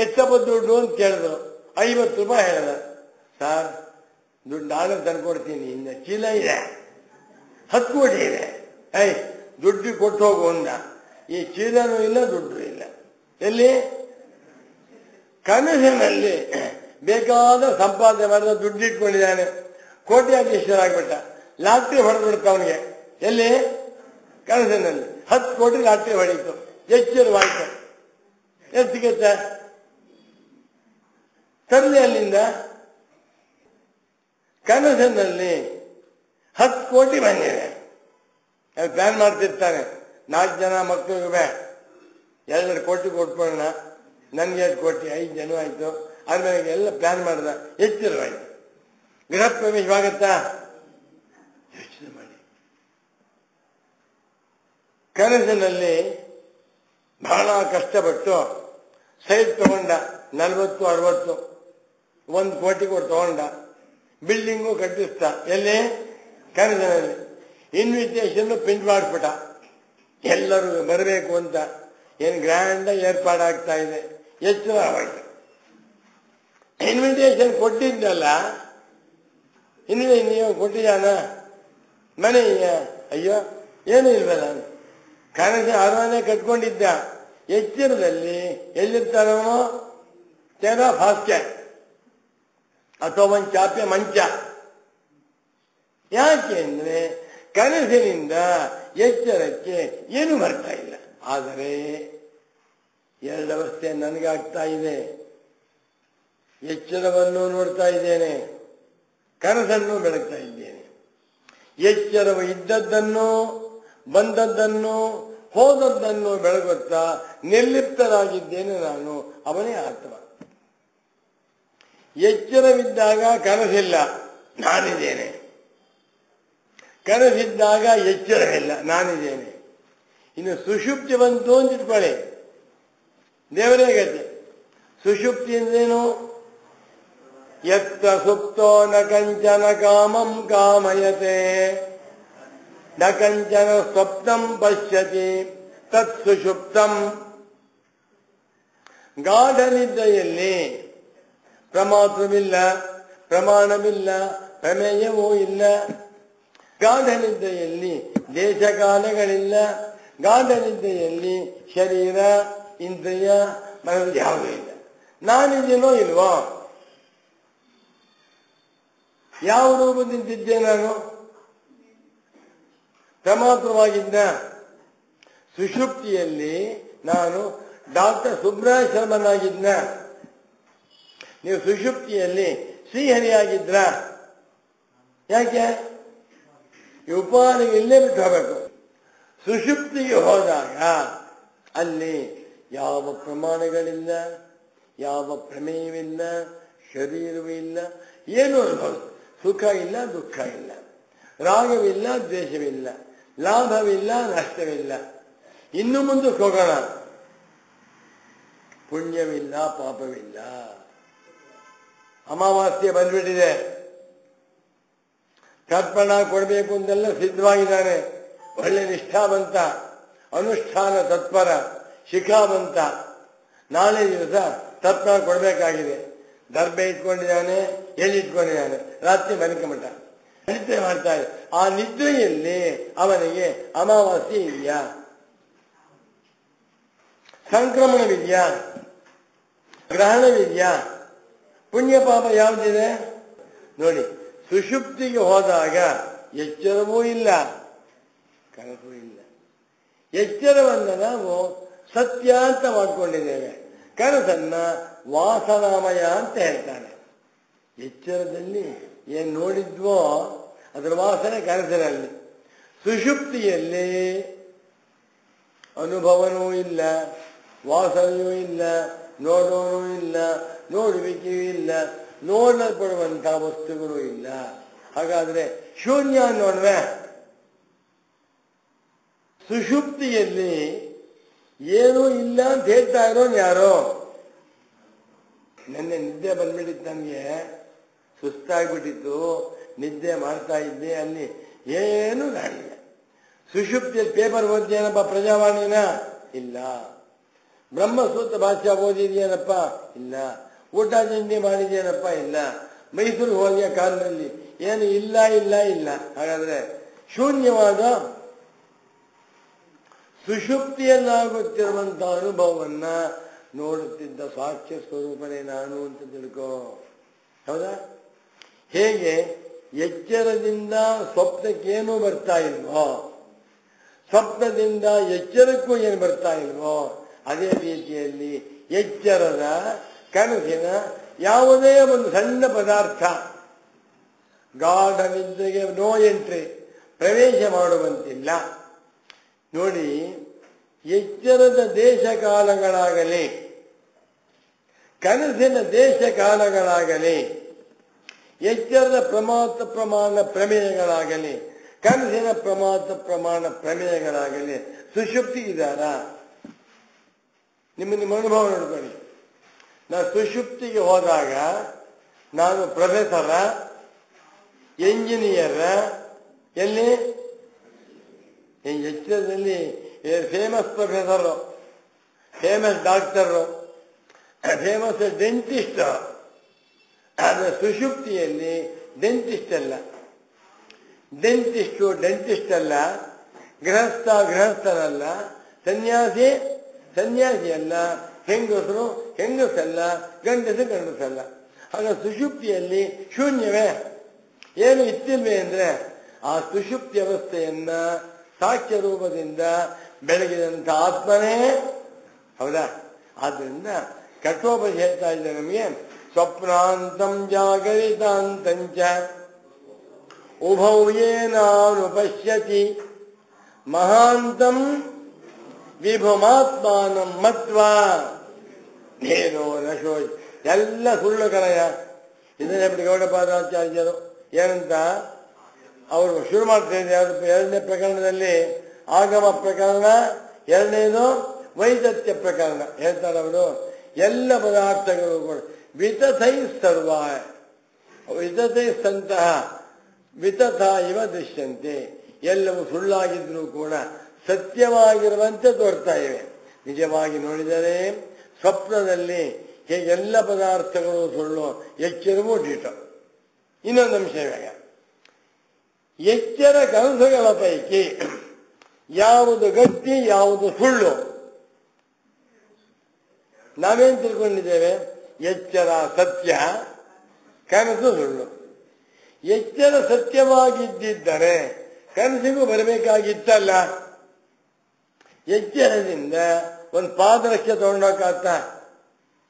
ಎಷ್ಟಪ್ಪ ದುಡ್ಡು ಅಂತ ಕೇಳಿದ್ರು, 50 ರೂಪಾಯಿ ಹೇಳಿದ. ಸರ್ ದುಡ್ಡು ನಾನು ತಂದ್ಕೊಡ್ತೀನಿ, ಇನ್ನ ಚೀಲ ಇದೆ, 10 ಕೋಟಿ ಇದೆ, ದುಡ್ಡು ಕೊಟ್ಟು ಹೋಗು ಅಂದ. ಈ ಚೀಲನೂ ಇಲ್ಲ, ದುಡ್ಡು ಇಲ್ಲ. ಎಲ್ಲಿ? ಕನಸಿನಲ್ಲಿ ಬೇಕಾದ ಸಂಪಾದನೆ ಮಾಡಿದ ದುಡ್ಡು ಇಟ್ಕೊಂಡಿದ್ದಾನೆ, ಕೋಟ್ಯಾಧೀಶರಾಗ್ಬಿಟ್ಟ, ಲಾಟ್ರಿ ಹೊಡೆದ್ಬಿಡ್ತ ಅವನಿಗೆ. ಎಲ್ಲಿ? ಕನಸಿನಲ್ಲಿ 10 ಕೋಟಿ ಲಾಟ್ರಿ ಹೊಡೀತು, ಎಚ್ಚರವಾಯ್ತು. ಎಷ್ಟು ಸಿಗುತ್ತೆ? ತರಲಿ ಅಲ್ಲಿಂದ. ಕನಸಿನಲ್ಲಿ 10 ಕೋಟಿ ಬಂದಿದೆ, ಪ್ಲಾನ್ ಮಾಡ್ತಿರ್ತಾನೆ. 4 ಜನ ಮಕ್ಕಳಿಗೆ 2 ಕೋಟಿ ಕೊಟ್ಕೊಳ್ಳೋಣ, ನನ್ಗೆ 2 ಕೋಟಿ, 5 ಜನ ಆಯ್ತು. ಆದ್ಮೇಲೆ ಎಲ್ಲ ಪ್ಲಾನ್ ಮಾಡಿದ, ಎಚ್ಚರವಾಯ್ತು. ಗೃಹ ಪ್ರವೇಶವಾಗತ್ತಾ? ಯೋಚನೆ ಮಾಡಿ. ಕನಸಿನಲ್ಲಿ ಬಹಳ ಕಷ್ಟಪಟ್ಟು ಸೈಟ್ ತಗೊಂಡ, 40-60 1 ಕೋಟಿ ಕೊಟ್ಟು ತಗೊಂಡ, ಬಿಲ್ಡಿಂಗು ಕಟ್ಟಿಸ್ತಾ. ಎಲ್ಲಿ? ಕನಸಿನಲ್ಲಿ. ಇನ್ವಿಟೇಷನ್ ಪ್ರಿಂಟ್ ಮಾಡಿಬಿಟ್ಟ, ಎಲ್ಲರೂ ಬರಬೇಕು ಅಂತ. ಏನು ಗ್ರ್ಯಾಂಡ್ ಏರ್ಪಾಡಾಗ್ತಾ ಇದೆ. ಎಚ್ಚರವಾಯ್ತು. ಇನ್ವಿಟೇಷನ್ ಕೊಟ್ಟಿದ್ದಲ್ಲ, ನೀವು ಕೊಟ್ಟಿದ್ದಾನ ಮನೆ? ಅಯ್ಯೋ ಏನೂ ಇಲ್ವಲ್ಲ. ಕನಸಿನ ಅರಮನೆ ಕಟ್ಕೊಂಡಿದ್ದ. ಎಚ್ಚರದಲ್ಲಿ ಎಲ್ಲಿರ್ತಾನವನು? ಟೆರಾಫ್ ಹಾಸ್ಯ ಅಥವಾ ಒಂದು ಚಾಪೆ ಮಂಚ. ಯಾಕೆ ಅಂದ್ರೆ ಕನಸಿನಿಂದ ಎಚ್ಚರಕ್ಕೆ ಏನು ಬರ್ತಾ ಇಲ್ಲ. ಆದರೆ 2 ಅವಸ್ಥೆ ನನಗಾಗ್ತಾ ಇದೆ. ಎಚ್ಚರವನ್ನು ನೋಡ್ತಾ ಇದ್ದೇನೆ, ಕನಸನ್ನು ಬೆಳಗ್ತಾ ಇದ್ದೇನೆ. ಎಚ್ಚರವು ಇದ್ದದ್ದನ್ನು, ಬಂದದ್ದನ್ನು, ಹೋದದ್ದನ್ನು ಬೆಳಗುತ್ತಾ ನಿರ್ಲಿಪ್ತರಾಗಿದ್ದೇನೆ ನಾನು, ಅವನೇ ಆತ್ಮ. ಎಚ್ಚರವಿದ್ದಾಗ ಕನಸಿಲ್ಲ, ನಾನಿದ್ದೇನೆ. ಕನಸಿದ್ದಾಗ ಎಚ್ಚರವಿಲ್ಲ, ನಾನಿದ್ದೇನೆ. ಇನ್ನು ಸುಷುಪ್ತಿ ಬಂತು ಅಂತ ಇಟ್ಕೊಳ್ಳಿ, ದೇವರೇ ಗತಿ. ಸುಷುಪ್ತಿ ಅಂದ್ರೇನು? ಯತ್ರ ಸುಪ್ತೋ ನ ಕಂಚನ ಕಾಮಂ ಕಾಮಯತೆ ನ ಕಂಚನ ಸ್ವಪ್ನಂ ಪಶ್ಯತಿ ತತ್ ಸುಷುಪ್ತಂ. ಗಾಢ ನಿದ್ರೆಯಲ್ಲಿ ಪ್ರಮಾತ್ರವಿಲ್ಲ, ಪ್ರಮಾಣವಿಲ್ಲ, ಪ್ರಮೇಯವೂ ಇಲ್ಲ. ಗಾಢ ನಿದ್ರೆಯಲ್ಲಿ ದೇಶಕಾಲಗಳಿಲ್ಲ. ಗಾಢ ನಿದ್ರೆಯಲ್ಲಿ ಶರೀರ, ಇಂದ್ರಿಯ, ಮನಸ್ಸು ಯಾವುದೂ ಇಲ್ಲ. ನಾನಿದ್ದೀನೋ ಇಲ್ವೋ? ಯಾವ ರೂಪದಿಂದಿದ್ದೆ ನಾನು? ಪ್ರಮಾತ್ರವಾಗಿದ್ದ. ಸುಷುಪ್ತಿಯಲ್ಲಿ ನಾನು ಡಾಕ್ಟರ್ ಸುಬ್ರಹ ಶರ್ಮನಾಗಿದ್ದ. ನೀವು ಸುಷುಪ್ತಿಯಲ್ಲಿ ಶ್ರೀಹರಿಯಾಗಿದ್ರ? ಯಾಕೆ? ಈ ಉಪಹಾರ ಇಲ್ಲೇ ಬಿಟ್ಟು ಹೋಗಬೇಕು. ಸುಷುಪ್ತಿಗೆ ಹೋದಾಗ ಅಲ್ಲಿ ಯಾವ ಪ್ರಮಾಣಗಳಿಲ್ಲ, ಯಾವ ಪ್ರಮೇಯವಿಲ್ಲ, ಶರೀರವೂ ಇಲ್ಲ, ಏನೂ ಅನುಭವ. ಸುಖ ಇಲ್ಲ, ದುಃಖ ಇಲ್ಲ, ರಾಗವಿಲ್ಲ, ದ್ವೇಷವಿಲ್ಲ, ಲಾಭವಿಲ್ಲ, ನಷ್ಟವಿಲ್ಲ. ಇನ್ನು ಮುಂದಕ್ಕೆ ಹೋಗೋಣ. ಪುಣ್ಯವಿಲ್ಲ, ಪಾಪವಿಲ್ಲ. ಅಮಾವಾಸ್ಯೆ ಬಂದ್ಬಿಟ್ಟಿದೆ. ತರ್ಪಣ ಕೊಡಬೇಕು ಅಂತೆಲ್ಲ ಸಿದ್ಧವಾಗಿದ್ದಾನೆ. ಒಳ್ಳೆ ನಿಷ್ಠಾವಂತ, ಅನುಷ್ಠಾನ ತತ್ಪರ, ಶಿಖಾವಂತ. ನಾಳೆ ದಿವಸ ತರ್ಪಣ ಕೊಡಬೇಕಾಗಿದೆ. ದರ್ಬೆ ಇಟ್ಕೊಂಡಿದ್ದಾನೆ, ಎಲ್ಲಿ ಇಟ್ಕೊಂಡಿದ್ದಾನೆ, ರಾತ್ರಿ ಮನಿಕಮಠ ನಿದ್ರೆ ಮಾಡ್ತಾರೆ. ಆ ನಿದ್ರೆಯಲ್ಲಿ ಅವನಿಗೆ ಅಮಾವಾಸ್ಯೆ ಇದೆಯಾ, ಸಂಕ್ರಮಣವಿದೆಯಾ, ಗ್ರಹಣವಿದೆಯಾ, ಪುಣ್ಯ ಪಾಪ ಯಾವುದಿದೆ ನೋಡಿ. ಸುಷುಪ್ತಿಗೆ ಹೋದಾಗ ಎಚ್ಚರವೂ ಇಲ್ಲ, ಕನಸೂ ಇಲ್ಲ. ಎಚ್ಚರವನ್ನು ನಾವು ಸತ್ಯ ಅಂತ ಮಾಡಿಕೊಂಡಿದ್ದೇವೆ, ಕನಸನ್ನ ವಾಸನಾಮಯ ಅಂತ ಹೇಳ್ತಾನೆ. ಎಚ್ಚರದಲ್ಲಿ ಏನು ನೋಡಿದ್ವೋ ಅದರ ವಾಸನೆ ಕನಸಿನಲ್ಲಿ. ಸುಷುಪ್ತಿಯಲ್ಲಿ ಅನುಭವನೂ ಇಲ್ಲ, ವಾಸನೆಯೂ ಇಲ್ಲ, ನೋಡೋನೂ ಇಲ್ಲ, ನೋಡುವಿಕೆಯೂ ಇಲ್ಲ, ನೋಡಲ್ಪಡುವಂತಹ ವಸ್ತುಗಳು ಇಲ್ಲ. ಹಾಗಾದ್ರೆ ಶೂನ್ಯ ನೋಡ್ವೆ. ಸುಷುಪ್ತಿಯಲ್ಲಿ ಏನೂ ಇಲ್ಲ ಅಂತ ಹೇಳ್ತಾ ಇರೋನು ಯಾರೋ? ನೆನ್ನೆ ನಿದ್ದೆ ಬಂದ್ಬಿಟ್ಟಿತ್ತು, ನನಗೆ ಸುಸ್ತಾಗ್ಬಿಟ್ಟಿತ್ತು, ನಿದ್ದೆ ಮಾಡ್ತಾ ಇದ್ದೆ. ಅಲ್ಲಿ ಏನೂ ಕಾಣಿಲ್ಲ. ಸುಷುಪ್ತಿಯಲ್ಲಿ ಪೇಪರ್ ಓದಿದೇನಪ್ಪ, ಪ್ರಜಾವಾಣಿನ ಇಲ್ಲ. ಬ್ರಹ್ಮಸೂತ್ರ ಭಾಷೆ ಓದಿದೆಯೇನಪ್ಪ, ಇಲ್ಲ. ಊಟ ತಿಂಡಿ ಮಾಡಿದೇನಪ್ಪ, ಇಲ್ಲ. ಮೈಸೂರಿಗೆ ಹೋಗಿಯ ಕಾಲದಲ್ಲಿ ಏನು ಇಲ್ಲ, ಇಲ್ಲ, ಇಲ್ಲ. ಹಾಗಾದ್ರೆ ಶೂನ್ಯವಾದ ಸುಷುಪ್ತಿಯಲ್ಲಾಗುತ್ತಿರುವಂತಹ ಅನುಭವವನ್ನ ನೋಡುತ್ತಿದ್ದ ಸಾಕ್ಷ್ಯ ಸ್ವರೂಪನೇ ನಾನು ಅಂತ ತಿಳ್ಕೋ. ಹೌದಾ? ಹೇಗೆ ಎಚ್ಚರದಿಂದ ಸ್ವಪ್ನಕ್ಕೇನೂ ಬರ್ತಾ ಇಲ್ವೋ, ಸ್ವಪ್ನದಿಂದ ಎಚ್ಚರಕ್ಕೂ ಏನು ಬರ್ತಾ ಇಲ್ವೋ, ಅದೇ ರೀತಿಯಲ್ಲಿ ಎಚ್ಚರದ ಕನಸಿನ ಯಾವುದೇ ಒಂದು ಸಣ್ಣ ಪದಾರ್ಥ ಗಾಢ ನಿದ್ರೆಗೆ ನೋ ಎಂಟ್ರಿ, ಪ್ರವೇಶ ಮಾಡುವಂತಿಲ್ಲ. ನೋಡಿ, ಎಚ್ಚರದ ದೇಶ ಕಾಲಗಳಾಗಲಿ, ಕನಸಿನ ದೇಶ ಕಾಲಗಳಾಗಲಿ, ಎಚ್ಚರದ ಪ್ರಮಾಣ ಪ್ರಮೇಯಗಳಾಗಲಿ, ಕನಸಿನ ಪ್ರಮಾಣ ಪ್ರಮೇಯಗಳಾಗಲಿ ಸುಷುಪ್ತಿ ಇದ್ದಾರ? ನಿಮ್ಮ ಅನುಭವ ನೋಡ್ಕೊಳ್ಳಿ. ನಾನು ಸುಷುಪ್ತಿಗೆ ಹೋದಾಗ ನಾನು ಪ್ರೊಫೆಸರ, ಎಂಜಿನಿಯರ್, ಎಲ್ಲಿ ಎಚ್ಚರದಲ್ಲಿ famous professor, famous doctor, famous dentist. ಆದರೆ ಸುಷುಪ್ತಿಯಲ್ಲಿ ಡೆಂಟಿಸ್ಟ್ ಅಲ್ಲ, ಡೆಂಟಿಸ್ಟ್ ಅಲ್ಲ, ಗೃಹಸ್ಥನಲ್ಲ, ಸನ್ಯಾಸಿ ಅಲ್ಲ, ಹೆಂಗಸಲ್ಲ, ಗಂಡಸಲ್ಲ. ಆಗ ಸುಷುಪ್ತಿಯಲ್ಲಿ ಶೂನ್ಯವೇ, ಏನು ಇತ್ತಿಲ್ವೇ ಅಂದ್ರೆ ಆ ಸುಷುಪ್ತಿ ಅವಸ್ಥೆಯನ್ನ ಸಾಕ್ಷ್ಯ ರೂಪದಿಂದ ಬೆಳಗಿದಂಥ ಆತ್ಮನೇ. ಹೌದಾ? ಆದ್ದರಿಂದ ಕಠೋಪನಿಷತ್ ಹೇಳ್ತಾ ಇದ್ದ ನಮಗೆ, ಸ್ವಪ್ನಾಂತಂ ಜಾಗರಿತಾಂತಂಚ ಉಭೌ ಯೇನಾನುಪಶ್ಯತಿ ಮಹಾಂತಂ ವಿಭುಮಾತ್ಮಾನಂ ಮತ್ವ ಏನೋ ನಶೋ ಎಲ್ಲ ಸುಳ್ಳು ಕಣಯ್ಯ. ಇದನ್ನೇ ಬಿಟ್ಟು ಗೌಡಪಾದಾಚಾರ್ಯರು ಏನಂತ ಅವರು ಶುರು ಮಾಡ್ತಾ ಇದ್ದಾರೆ. ಎರಡನೇ ಪ್ರಕರಣದಲ್ಲಿ ಆಗಮ ಪ್ರಕರಣ, ಎರಡನೇದು ವೈದತ್ಯ ಪ್ರಕರಣ. ಹೇಳ್ತಾರೆ ಅವರು ಎಲ್ಲ ಪದಾರ್ಥಗಳು ಕೂಡ ವಿತಥೈ ಸರ್ವ ವಿತಥೈ ಸಂತಹ ವಿತಥ ಇವ ದೃಶ್ಯಂತೆ, ಎಲ್ಲವೂ ಸುಳ್ಳಾಗಿದ್ರೂ ಕೂಡ ಸತ್ಯವಾಗಿರುವಂತೆ ತೋರ್ತಾ ಇವೆ. ನಿಜವಾಗಿ ನೋಡಿದರೆ ಸ್ವಪ್ನದಲ್ಲಿ ಹೇಗೆಲ್ಲ ಪದಾರ್ಥಗಳು ಸುಳ್ಳು, ಎಚ್ಚರವೂ ಡೀಟ. ಇನ್ನೊಂದು ಅಂಶ ಇವಾಗ, ಎಚ್ಚರ ಕನಸುಗಳ ಪೈಕಿ ಯಾವುದು ಗಟ್ಟಿ ಯಾವುದು ಸುಳ್ಳು? ನಾವೇನು ತಿಳ್ಕೊಂಡಿದ್ದೇವೆ? ಎಚ್ಚರ ಸತ್ಯ, ಕನಸು ಸುಳ್ಳು. ಎಚ್ಚರ ಸತ್ಯವಾಗಿದ್ದರೆ ಕನಸಿಗೂ ಬರಬೇಕಾಗಿತ್ತಲ್ಲ. ಎಚ್ಚರದಿಂದ ಒಂದು ಪಾದರಕ್ಷೆ ತಗೊಂಡೋಗತ್ತ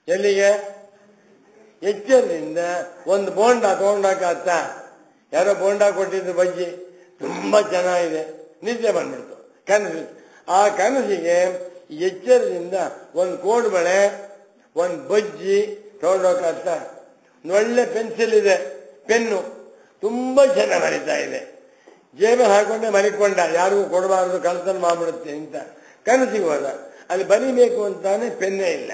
ಎಲ್ಲಿಗೆ? ಎಚ್ಚರದಿಂದ ಒಂದು ಬೋಂಡ ತಗೊಂಡೋಗತ್ತ. ಯಾರೋ ಬೋಂಡ ಕೊಟ್ಟಿದ್ದು ಬಜ್ಜಿ ತುಂಬಾ ಚೆನ್ನಾಗಿದೆ, ನಿದ್ದೆ ಬಂದ್ಬಿಡ್ತು ಕನಸು. ಆ ಕನಸಿಗೆ ಎಚ್ಚರದಿಂದ ಒಂದು ಕೋಡುಬಳೆ ಒಂದು ಬಜ್ಜಿ ತಗೊಂಡೋಗತ್ತ. ಒಳ್ಳೆ ಪೆನ್ಸಿಲ್ ಇದೆ, ಪೆನ್ನು ತುಂಬಾ ಚೆನ್ನಾಗಿ ಬರಿತಾ ಇದೆ, ಜೇಬೆ ಹಾಕೊಂಡೆ ಮರಿಕೊಂಡ, ಯಾರಿಗೂ ಕೊಡಬಾರದು ಕಳ್ತನ ಮಾಡ್ಬಿಡುತ್ತೆ ಅಂತ. ಕನಸಿಗೆ ಹೋದ, ಅಲ್ಲಿ ಬರಿಬೇಕು ಅಂತಾನೆ ಪೆನ್ನೇ ಇಲ್ಲ.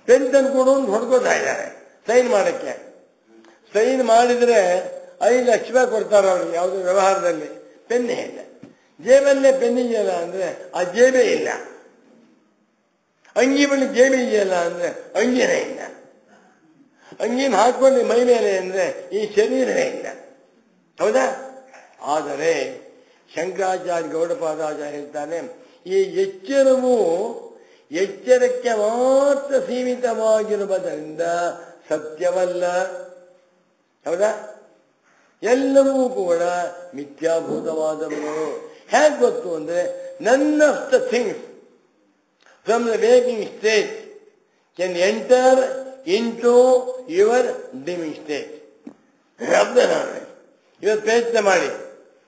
ಪೆನ್ ತಂದು ಕೊಡು ಅಂತ ಹೊಡ್ಕೋತಾ ಇದ್ದಾರೆ ಸೈನ್ ಮಾಡಕ್ಕೆ. ಸೈನ್ ಮಾಡಿದ್ರೆ 5 ಲಕ್ಷ ರೂಪಾಯಿ ಕೊಡ್ತಾರೆ ಅವ್ರಿಗೆ ಯಾವುದೋ ವ್ಯವಹಾರದಲ್ಲಿ. ಪೆನ್ನೇ ಇಲ್ಲ. ಜೇಬಲ್ಲೇ ಪೆನ್ ಇದೆಯಲ್ಲ ಅಂದ್ರೆ ಆ ಜೇಬೇ ಇಲ್ಲ. ಅಂಗಿ ಬಳಿ ಜೇಬೆ ಇದೆಯಲ್ಲ ಅಂದ್ರೆ ಅಂಗಿನೇ ಇಲ್ಲ. ಅಂಗಿನ ಹಾಕೊಂಡು ಮೈ ಮೇಲೆ ಅಂದ್ರೆ ಈ ಶರೀರವೇ ಇಲ್ಲ. ಹೌದಾ? ಆದರೆ ಶಂಕರಾಚಾರ್ಯ ಗೌಡಪಾದಾಚಾರ್ಯ ಹೇಳ್ತಾನೆ, ಈ ಎಚ್ಚರವು ಎಚ್ಚರಕ್ಕೆ ಮಾತ್ರ ಸೀಮಿತವಾಗಿರುವುದರಿಂದ ಸತ್ಯವಲ್ಲ. ಹೌದಾ? ಎಲ್ಲವೂ ಕೂಡ ಮಿಥ್ಯಾಭೂತವಾದವುಗಳು. ಹೇಗೆ ಗೊತ್ತು ಅಂದ್ರೆ, none of the things from the waking state can enter into your dreaming state. ಇವತ್ತು ಪ್ರಯತ್ನ ಮಾಡಿ,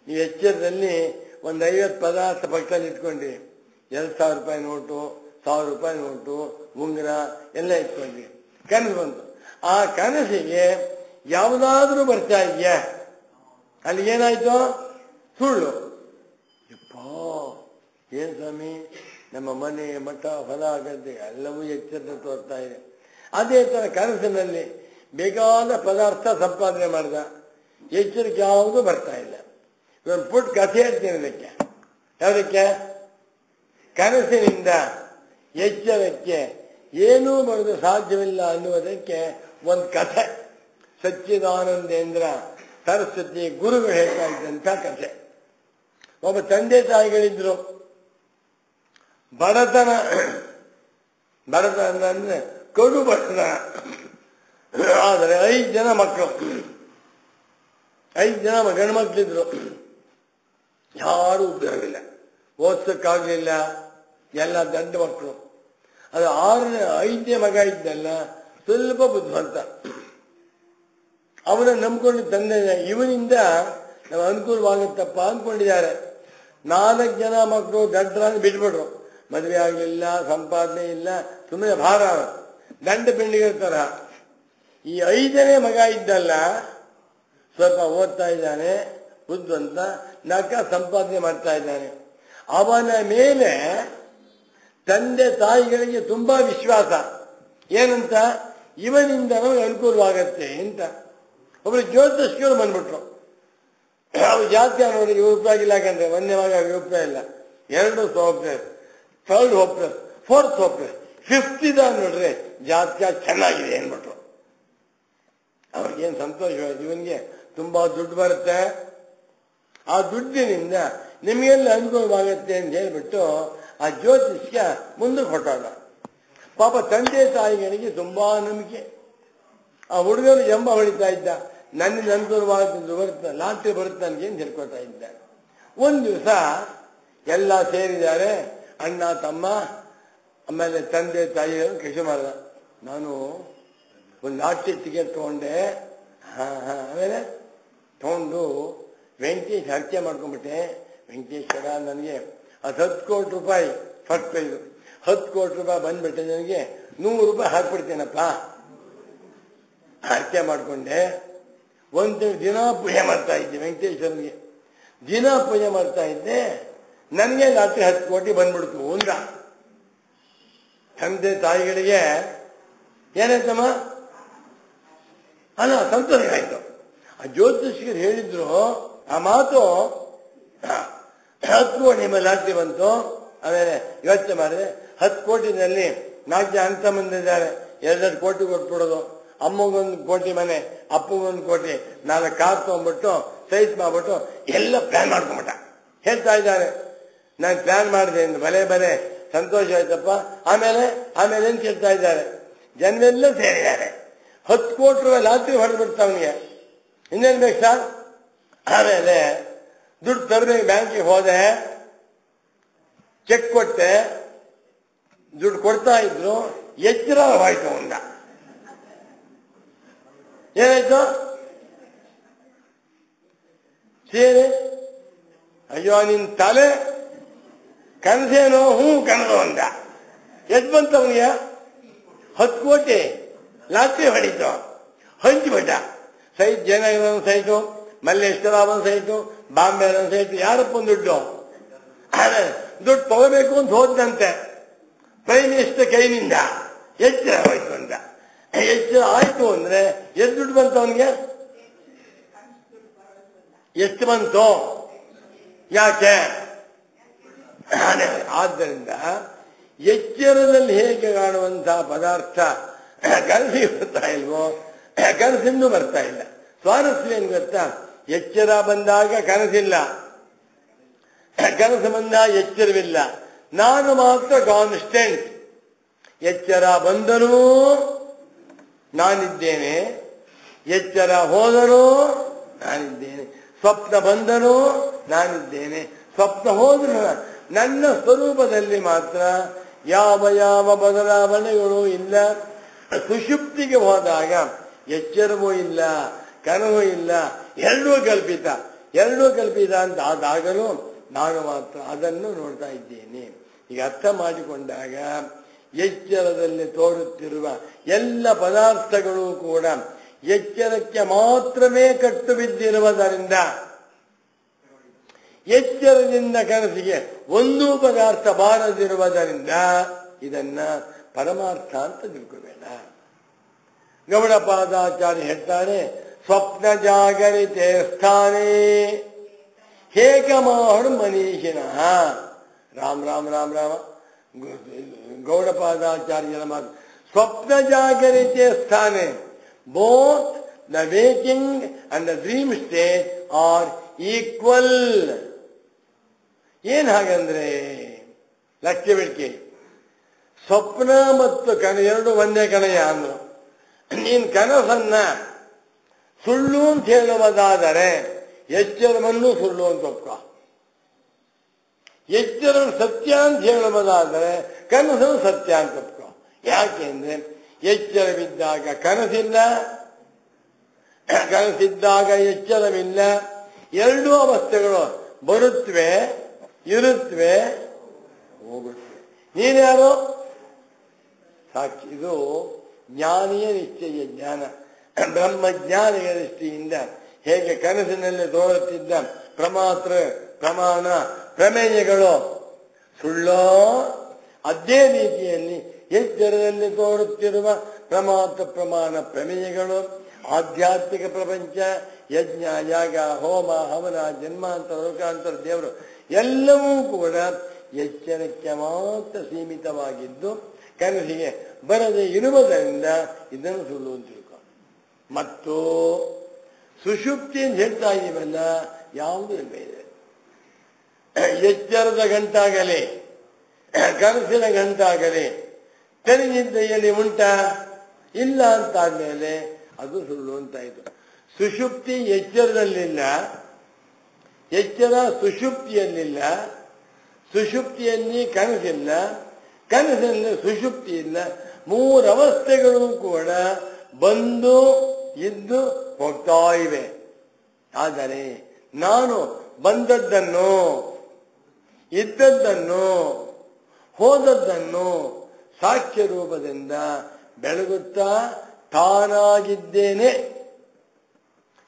ನೀವು ಎಚ್ಚರದಲ್ಲಿ ಒಂದು 50 ಪದಾರ್ಥ ಪಕ್ಕದಲ್ಲಿ ಇಟ್ಕೊಂಡ್ರಿ, 2,000 ರೂಪಾಯಿ ನೋಟು, 1,000 ರೂಪಾಯಿ ನೋಟು, ಉಂಗುರ ಎಲ್ಲ ಇಟ್ಕೊಂಡ್ರಿ. ಕನಸು ಬಂತು. ಆ ಕನಸಿಗೆ ಯಾವುದಾದ್ರೂ ಬರ್ತಾ ಇದೆಯಾ? ಅಲ್ಲಿ ಏನಾಯ್ತು? ಸುಳ್ಳು. ಏನ್ ಸ್ವಾಮಿ, ನಮ್ಮ ಮನೆ ಮಠ ಹೊಲ ಗದ್ದೆ ಎಲ್ಲವೂ ಎಚ್ಚರ ತೋರ್ತಾ ಇದೆ. ಅದೇ ತರ ಕನಸಿನಲ್ಲಿ ಬೇಕಾದ ಪದಾರ್ಥ ಸಂಪಾದನೆ ಮಾಡಿದ, ಎಚ್ಚರಿಕೆ ಯಾವುದು ಬರ್ತಾ ಇಲ್ಲ. ಇವನು ಪುಟ್ ಕಥೆ ಹೇಳ್ತೀನಿ ಅದಕ್ಕೆ. ಯಾವುದಕ್ಕೆ? ಕನಸಿನಿಂದ ಎಚ್ಚರಕ್ಕೆ ಏನೂ ಬರೋದು ಸಾಧ್ಯವಿಲ್ಲ ಅನ್ನುವುದಕ್ಕೆ ಒಂದು ಕಥೆ. ಸಚ್ಚಿದಾನಂದೇಂದ್ರ ಸರಸ್ವತಿ ಗುರುಗಳು ಹೇಳ್ತಾ ಇದ್ದಂಥ ಕಥೆ. ಒಬ್ಬ ತಂದೆ ತಾಯಿಗಳಿದ್ರು. ಬಡತನ ಅಂದ್ರೆ ಕಡು ಬಡತನ. ಆದರೆ 5 ಜನ ಮಕ್ಕಳು, 5 ಜನ ಗಂಡು ಮಕ್ಕಳಿದ್ರು. ಯಾರೂ ಉಪಯೋಗವಿಲ್ಲ, ಓದ್ಸಕ್ಕಾಗಲಿಲ್ಲ, ಎಲ್ಲ ದೊಡ್ಡ ಮಕ್ಕಳು. ಅದು 5ನೇ ಮಗ ಇದ್ದಲ್ಲ ಸ್ವಲ್ಪ ಬುದ್ಧಿವಂತ. ಅವನ ನಂಬ್ಕೊಂಡು ತಂದೆ ಇವನಿಂದ ನಾವು ಅನುಕೂಲವಾಗುತ್ತಪ್ಪ ಅಂದ್ಕೊಂಡಿದ್ದಾರೆ. 4 ಜನ ಮಕ್ಕಳು ದಡ್ಡರಾಗಿ ಬಿಟ್ಬಿಟ್ರು. ಮದುವೆ ಆಗಲಿಲ್ಲ, ಸಂಪಾದನೆ ಇಲ್ಲ, ಸುಮ್ಮನೆ ಭಾರ, ದಂಡ ಬೆಂಡಿಗೆ ತರ. ಈ 5ನೇ ಮಗ ಇದ್ದಲ್ಲ ಸ್ವಲ್ಪ ಓದ್ತಾ ಇದ್ದಾನೆ, ಬುದ್ಧಿವಂತ, ನಕ್ಕ ಸಂಪಾದನೆ ಮಾಡ್ತಾ ಇದ್ದಾನೆ. ಅವನ ಮೇಲೆ ತಂದೆ ತಾಯಿಗಳಿಗೆ ತುಂಬಾ ವಿಶ್ವಾಸ. ಏನಂತ? ಇವನಿಂದ ನಮಗೆ ಅನುಕೂಲವಾಗತ್ತೆ ಅಂತ. ಒಬ್ರು ಜ್ಯೋತಿಷ್ಕರು ಬಂದ್ಬಿಟ್ರು. ಅವ್ರು ಜಾತಿ ನೋಡಿ ಉಪಯೋಗಿಲ್ಲ, ಯಾಕಂದ್ರೆ 1ನೇ ಮಗ ಉಪಯೋಗ ಇಲ್ಲ, 2 hopeless, 3rd hopeless, 4th hopeless, 5th ಇದ ನೋಡ್ರಿ ಜಾತಕ ಚೆನ್ನಾಗಿದೆ ಅಂದ್ಬಿಟ್ರು. ಅವ್ರಿಗೇನು ಸಂತೋಷವಾಯ್ತು, ಇವನ್ಗೆ ತುಂಬಾ ದುಡ್ಡು ಬರುತ್ತೆ, ಆ ದುಡ್ಡಿನಿಂದ ನಿಮಗೆಲ್ಲ ಅನುಕೂಲವಾಗತ್ತೆ ಅಂತ ಹೇಳ್ಬಿಟ್ಟು ಆ ಜ್ಯೋತಿಷ್ಯ ಮುಂದಕ್ಕೆ ಹೊಟ್ಟೋದ. ಪಾಪ ತಂದೆ ತಾಯಿಗಳಿಗೆ ತುಂಬಾ ನಂಬಿಕೆ. ಆ ಹುಡುಗರು ಎಂಬ ಹೊಳಿತಾ ಇದ್ದ, ನನ್ನಿಂದ ಅನುಕೂಲವಾಗುತ್ತೆ, ಬರುತ್ತೆ, ಲಾಟ್ರಿ ಬರುತ್ತೆ ನನಗೇನು ತಿಳ್ಕೊತಾ ಇದ್ದ. ಒಂದು ದಿವಸ ಎಲ್ಲ ಸೇರಿದ್ದಾರೆ, ಅಣ್ಣ ತಮ್ಮ ಆಮೇಲೆ ತಂದೆ ತಾಯಿಗಳು ಕೃಷಿ ಮಾಡಿದ. ನಾನು ಒಂದು ಲಾಟ್ರಿ ಟಿಕೆಟ್ ತಗೊಂಡೆ, ಆಮೇಲೆ ತಗೊಂಡು ವೆಂಕಟೇಶ್ ಹರಕೆ ಮಾಡ್ಕೊಂಡ್ಬಿಟ್ಟೆ. ವೆಂಕಟೇಶ್ವರ ನನಗೆ 10 ಕೋಟಿ ರೂಪಾಯಿ ಫಸ್ಟ್ ಪ್ರೈಸು. 10 ಕೋಟಿ ರೂಪಾಯಿ ಬಂದ್ಬಿಟ್ಟೆ, ನನಗೆ 100 ರೂಪಾಯಿ ಹಾಕ್ಬಿಡ್ತೀನಪ್ಪ. ಅರ್ಥ ಮಾಡಿಕೊಂಡೆ. ಒಂದು ದಿನ ಪೂಜೆ ಮಾಡ್ತಾ ಇದ್ದೆ ವೆಂಕಟೇಶ್ವರನಿಗೆ. ದಿನ ಪೂಜೆ ಮಾಡ್ತಾ ಇದ್ದೆ, ನನಗೆ ರಾತ್ರಿ 10 ಕೋಟಿ ಬಂದ್ಬಿಡ್ತು ಅಂದ. ತಂದೆ ತಾಯಿಗಳಿಗೆ ಏನಾಯ್ತಮ್ಮ? ಅಲ್ಲ, ಸಂತೋಷ ಆಯ್ತು. ಆ ಜ್ಯೋತಿಷ್ಕರು ಹೇಳಿದ್ರು ಆ ಮಾತು. 10 ಕೋಟಿ ಮೇಲೆ ರಾತ್ರಿ ಬಂತು. ಆಮೇಲೆ ಯೋಚನೆ ಮಾಡಿದೆ, 10 ಕೋಟಿನಲ್ಲಿ 4 ಜನ ಅಂತ ಬಂದಿದ್ದಾರೆ, 2 ಕೋಟಿ ಕೊಟ್ಬಿಡೋದು. ಅಮ್ಮಗೊಂದು ಕೋಟಿ ಮನೆ, ಅಪ್ಪಗೊಂದು ಕೋಟಿ, 4 ಕಾರ್ ತಗೊಂಡ್ಬಿಟ್ಟು ಸೈಜ್ ಮಾಡ್ಬಿಟ್ಟು ಎಲ್ಲ ಪ್ಲಾನ್ ಮಾಡ್ಕೊಂಬಿಟ್ಟ. ಹೇಳ್ತಾ ಇದ್ದಾರೆ, ನಾನು ಪ್ಲಾನ್ ಮಾಡಿದೆ ಬಲೆ ಸಂತೋಷ ಆಯ್ತಪ್ಪ. ಆಮೇಲೆ ಏನ್ ಕೇಳ್ತಾ ಇದ್ದಾರೆ, ಜನರೆಲ್ಲ ಸೇರಿದ್ದಾರೆ. 10 ಕೋಟಿ ರೂಪಾಯಿ ರಾತ್ರಿ ಹೊಡೆದ್ಬಿಡ್ತಾ ಅವನಿಗೆ. ಇನ್ನೇನ್ ಬೇಕು ಸರ್? ಆಮೇಲೆ ದುಡ್ಡು ತರಬೇಕು, ಬ್ಯಾಂಕಿಗೆ ಹೋದೆ, ಚೆಕ್ ಕೊಟ್ಟೆ, ದುಡ್ಡು ಕೊಡ್ತಾ ಇದ್ರು. ಎಚ್ಚರ ಹೋಯ್ತು ಅವನ್ನ. ಏನಾಯ್ತು? ಸೇರಿ ಅಯ್ಯೋ ನಿನ್ ತಲೆ ಕನಸೇನೋ? ಕನಸು ಅಂದ. ಎದ್ ಬಂತ ಅವನಿಗೆ? 10 ಕೋಟಿ ರಾತ್ರಿ ಹೊಡಿತು, ಹಂಚಿಬಿಟ್ಟ. ಸೈಟ್ ಜಯನಗರ ಸೈಟು, ಮಲ್ಲೇಶ್ವರಾಮನ ಸೈಟು, ಬಾಂಬೆ ಸೈಟು, ಯಾರಪ್ಪನ ದುಡ್ಡು. ಆಮೇಲೆ ದುಡ್ಡು ತಗೋಬೇಕು ಅಂತ ಹೋದಂತೆ ಪ್ರೈಮ್ ಮಿನಿಸ್ಟರ್ ಕೈನಿಂದ. ಎಚ್ಚರ ಹೋಯ್ತು ಅಂತ. ಎಚ್ಚರ ಆಯ್ತು ಅಂದ್ರೆ ಎಷ್ಟು ದುಡ್ಡು ಬಂತು ಅವನಿಗೆ? ಎಷ್ಟು ಬಂತು? ಯಾಕೆ? ಆದ್ದರಿಂದ ಎಚ್ಚರದಲ್ಲಿ ಹೇಗೆ ಕಾಣುವಂತಹ ಪದಾರ್ಥ ಕನಸಿಗೆ ಬರ್ತಾ ಇಲ್ವೋ, ಕನಸಿಂದು ಬರ್ತಾ ಇಲ್ಲ. ಸ್ವಾರಸ್ಯ ಏನ್ ಗೊತ್ತಾ? ಎಚ್ಚರ ಬಂದಾಗ ಕನಸಿಲ್ಲ, ಕನಸು ಬಂದಾಗ ಎಚ್ಚರವಿಲ್ಲ. ನಾನು ಮಾತ್ರ ಕಾನ್ಸ್ಟೆಂಟ್. ಎಚ್ಚರ ಬಂದರೂ ನಾನಿದ್ದೇನೆ, ಎಚ್ಚರ ಹೋದರೂ ನಾನಿದ್ದೇನೆ, ಸ್ವಪ್ನ ಬಂದರೂ ನಾನಿದ್ದೇನೆ, ಸ್ವಪ್ನ ಹೋದರೂ ನನ್ನ ಸ್ವರೂಪದಲ್ಲಿ ಮಾತ್ರ ಯಾವ ಬದಲಾವಣೆಗಳು ಇಲ್ಲ. ಸುಷುಪ್ತಿಗೆ ಹೋದಾಗ ಎಚ್ಚರವೂ ಇಲ್ಲ, ಕನವೂ ಇಲ್ಲ, ಎರಡೂ ಕಲ್ಪಿತ ಅಂತ ಆದಾಗಲೂ ನಾನು ಮಾತ್ರ ಅದನ್ನು ನೋಡ್ತಾ ಇದ್ದೇನೆ. ಈಗ ಅರ್ಥ ಮಾಡಿಕೊಂಡಾಗ ಎಚ್ಚರದಲ್ಲಿ ತೋರುತ್ತಿರುವ ಎಲ್ಲ ಪದಾರ್ಥಗಳು ಕೂಡ ಎಚ್ಚರಕ್ಕೆ ಮಾತ್ರವೇ ಕಟ್ಟು ಬಿದ್ದಿರುವುದರಿಂದ, ಎಚ್ಚರದಿಂದ ಕನಸಿಗೆ ಒಂದೂ ಪದಾರ್ಥ ಬಾರದಿರುವುದರಿಂದ ಇದನ್ನ ಪರಮಾರ್ಥ ಅಂತ ತಿಳ್ಕೋಬೇಡ. ಗೌಡಪಾದಾಚಾರ್ಯ ಹೇಳ್ತಾರೆ, ಸ್ವಪ್ನ ಜಾಗರಿತೆ ಸ್ಥಾನೇ ಹೇಕಮಾಡು ಮನೀಷಿನಃ. ರಾಮ್ ರಾಮ್ ರಾಮ್ ರಾಮ. ಗೌಡಪಾದಾಚಾರ್ಯರ ಮಾತು. ಸ್ವಪ್ನ ಜಾಗರಿತೆ ಸ್ಥಾನೆ, both the waking and the dream state are equal. ಏನ್ ಹಾಗಂದ್ರೆ ಲಕ್ಷ್ಯ ಬಿಡ್ಕೆ, ಸ್ವಪ್ನ ಮತ್ತು ಎರಡು ಒಂದೇ ಕಣಯ ಅಂದ್ರು. ನೀನ್ ಕನಸನ್ನ ಸುಳ್ಳು ಅಂತ ಹೇಳುವುದಾದರೆ ಎಚ್ಚರವನ್ನು ಸುಳ್ಳು ಅಂತ ಒಪ್ಕೊ. ಎಚ್ಚರ ಸತ್ಯ ಅಂತ ಹೇಳುವುದಾದರೆ ಕನಸನ್ನು ಸತ್ಯ ಅಂತ ಒಪ್ಕೊ. ಯಾಕೆಂದ್ರೆ ಎಚ್ಚರವಿದ್ದಾಗ ಕನಸಿಲ್ಲ, ಕನಸಿದ್ದಾಗ ಎಚ್ಚರವಿಲ್ಲ. ಎರಡೂ ಅವಸ್ಥೆಗಳು ಬರುತ್ತವೆ, ಇರುತ್ತವೆ, ಹೋಗುತ್ತವೆ. ನೀನ್ಯಾರು? ಸಾಕ್ಷಿ. ಇದು ಜ್ಞಾನಿಯ ನಿಶ್ಚಯ ಜ್ಞಾನ. ಬ್ರಹ್ಮಜ್ಞಾನಿಯ ದೃಷ್ಟಿಯಿಂದ ಹೇಗೆ ಕನಸಿನಲ್ಲಿ ತೋರುತ್ತಿದ್ದ ಪ್ರಮಾತ್ರ, ಪ್ರಮಾಣ, ಪ್ರಮೇಯಗಳು ಸುಳ್ಳೋ, ಅದೇ ರೀತಿಯಲ್ಲಿ ಎಚ್ಚರದಲ್ಲಿ ತೋರುತ್ತಿರುವ ಪ್ರಮಾತ್ರ, ಪ್ರಮಾಣ, ಪ್ರಮೇಯಗಳು ಆಧ್ಯಾತ್ಮಿಕ ಪ್ರಪಂಚ, ಯಜ್ಞ, ಯಾಗ, ಹೋಮ, ಹವನ, ಜನ್ಮಾಂತರ, ಲೋಕಾಂತರ, ದೇವರು ಎಲ್ಲವೂ ಕೂಡ ಎಚ್ಚರಕ್ಕೆ ಮಾತ್ರ ಸೀಮಿತವಾಗಿದ್ದು ಕನಸಿಗೆ ಬರದೇ ಇರುವುದರಿಂದ ಇದನ್ನು ಸುಳ್ಳು ಅಂತ ತಿಳ್ಕೊ. ಮತ್ತು ಸುಷುಪ್ತಿ ಅಂತ ಹೇಳ್ತಾ ಇದೀವಲ್ಲ, ಯಾವುದು ಇಲ್ಲ ಇದೆ. ಎಚ್ಚರದ ಗಂಟಾಗಲಿ ಕನಸಿನ ಗಂಟಾಗಲಿ ತೆರೆದಿದ್ದೆಯಲ್ಲಿ ಉಂಟಾ? ಇಲ್ಲ ಅಂತಾದ್ಮೇಲೆ ಅದು ಸುಳ್ಳು ಅಂತಾಯಿತು. ಸುಷುಪ್ತಿ ಎಚ್ಚರದಲ್ಲಿಲ್ಲ, ಎಚ್ಚರ ಸುಷುಪ್ತಿಯಲ್ಲಿಲ್ಲ, ಸುಷುಪ್ತಿಯಲ್ಲಿ ಕನಸಿಲ್ಲ, ಕನಸಲ್ಲಿ ಸುಷುಪ್ತಿ ಇಲ್ಲ. ಮೂರು ಅವಸ್ಥೆಗಳು ಕೂಡ ಬಂದು ಇದ್ದು ಹೋಗ್ತಾ ಇವೆ. ಆದರೆ ನಾನು ಬಂದದ್ದನ್ನು, ಇದ್ದದ್ದನ್ನು, ಹೋದದ್ದನ್ನು ಸಾಕ್ಷ್ಯ ರೂಪದಿಂದ ಬೆಳಗುತ್ತಾ ತಾನಾಗಿದ್ದೇನೆ.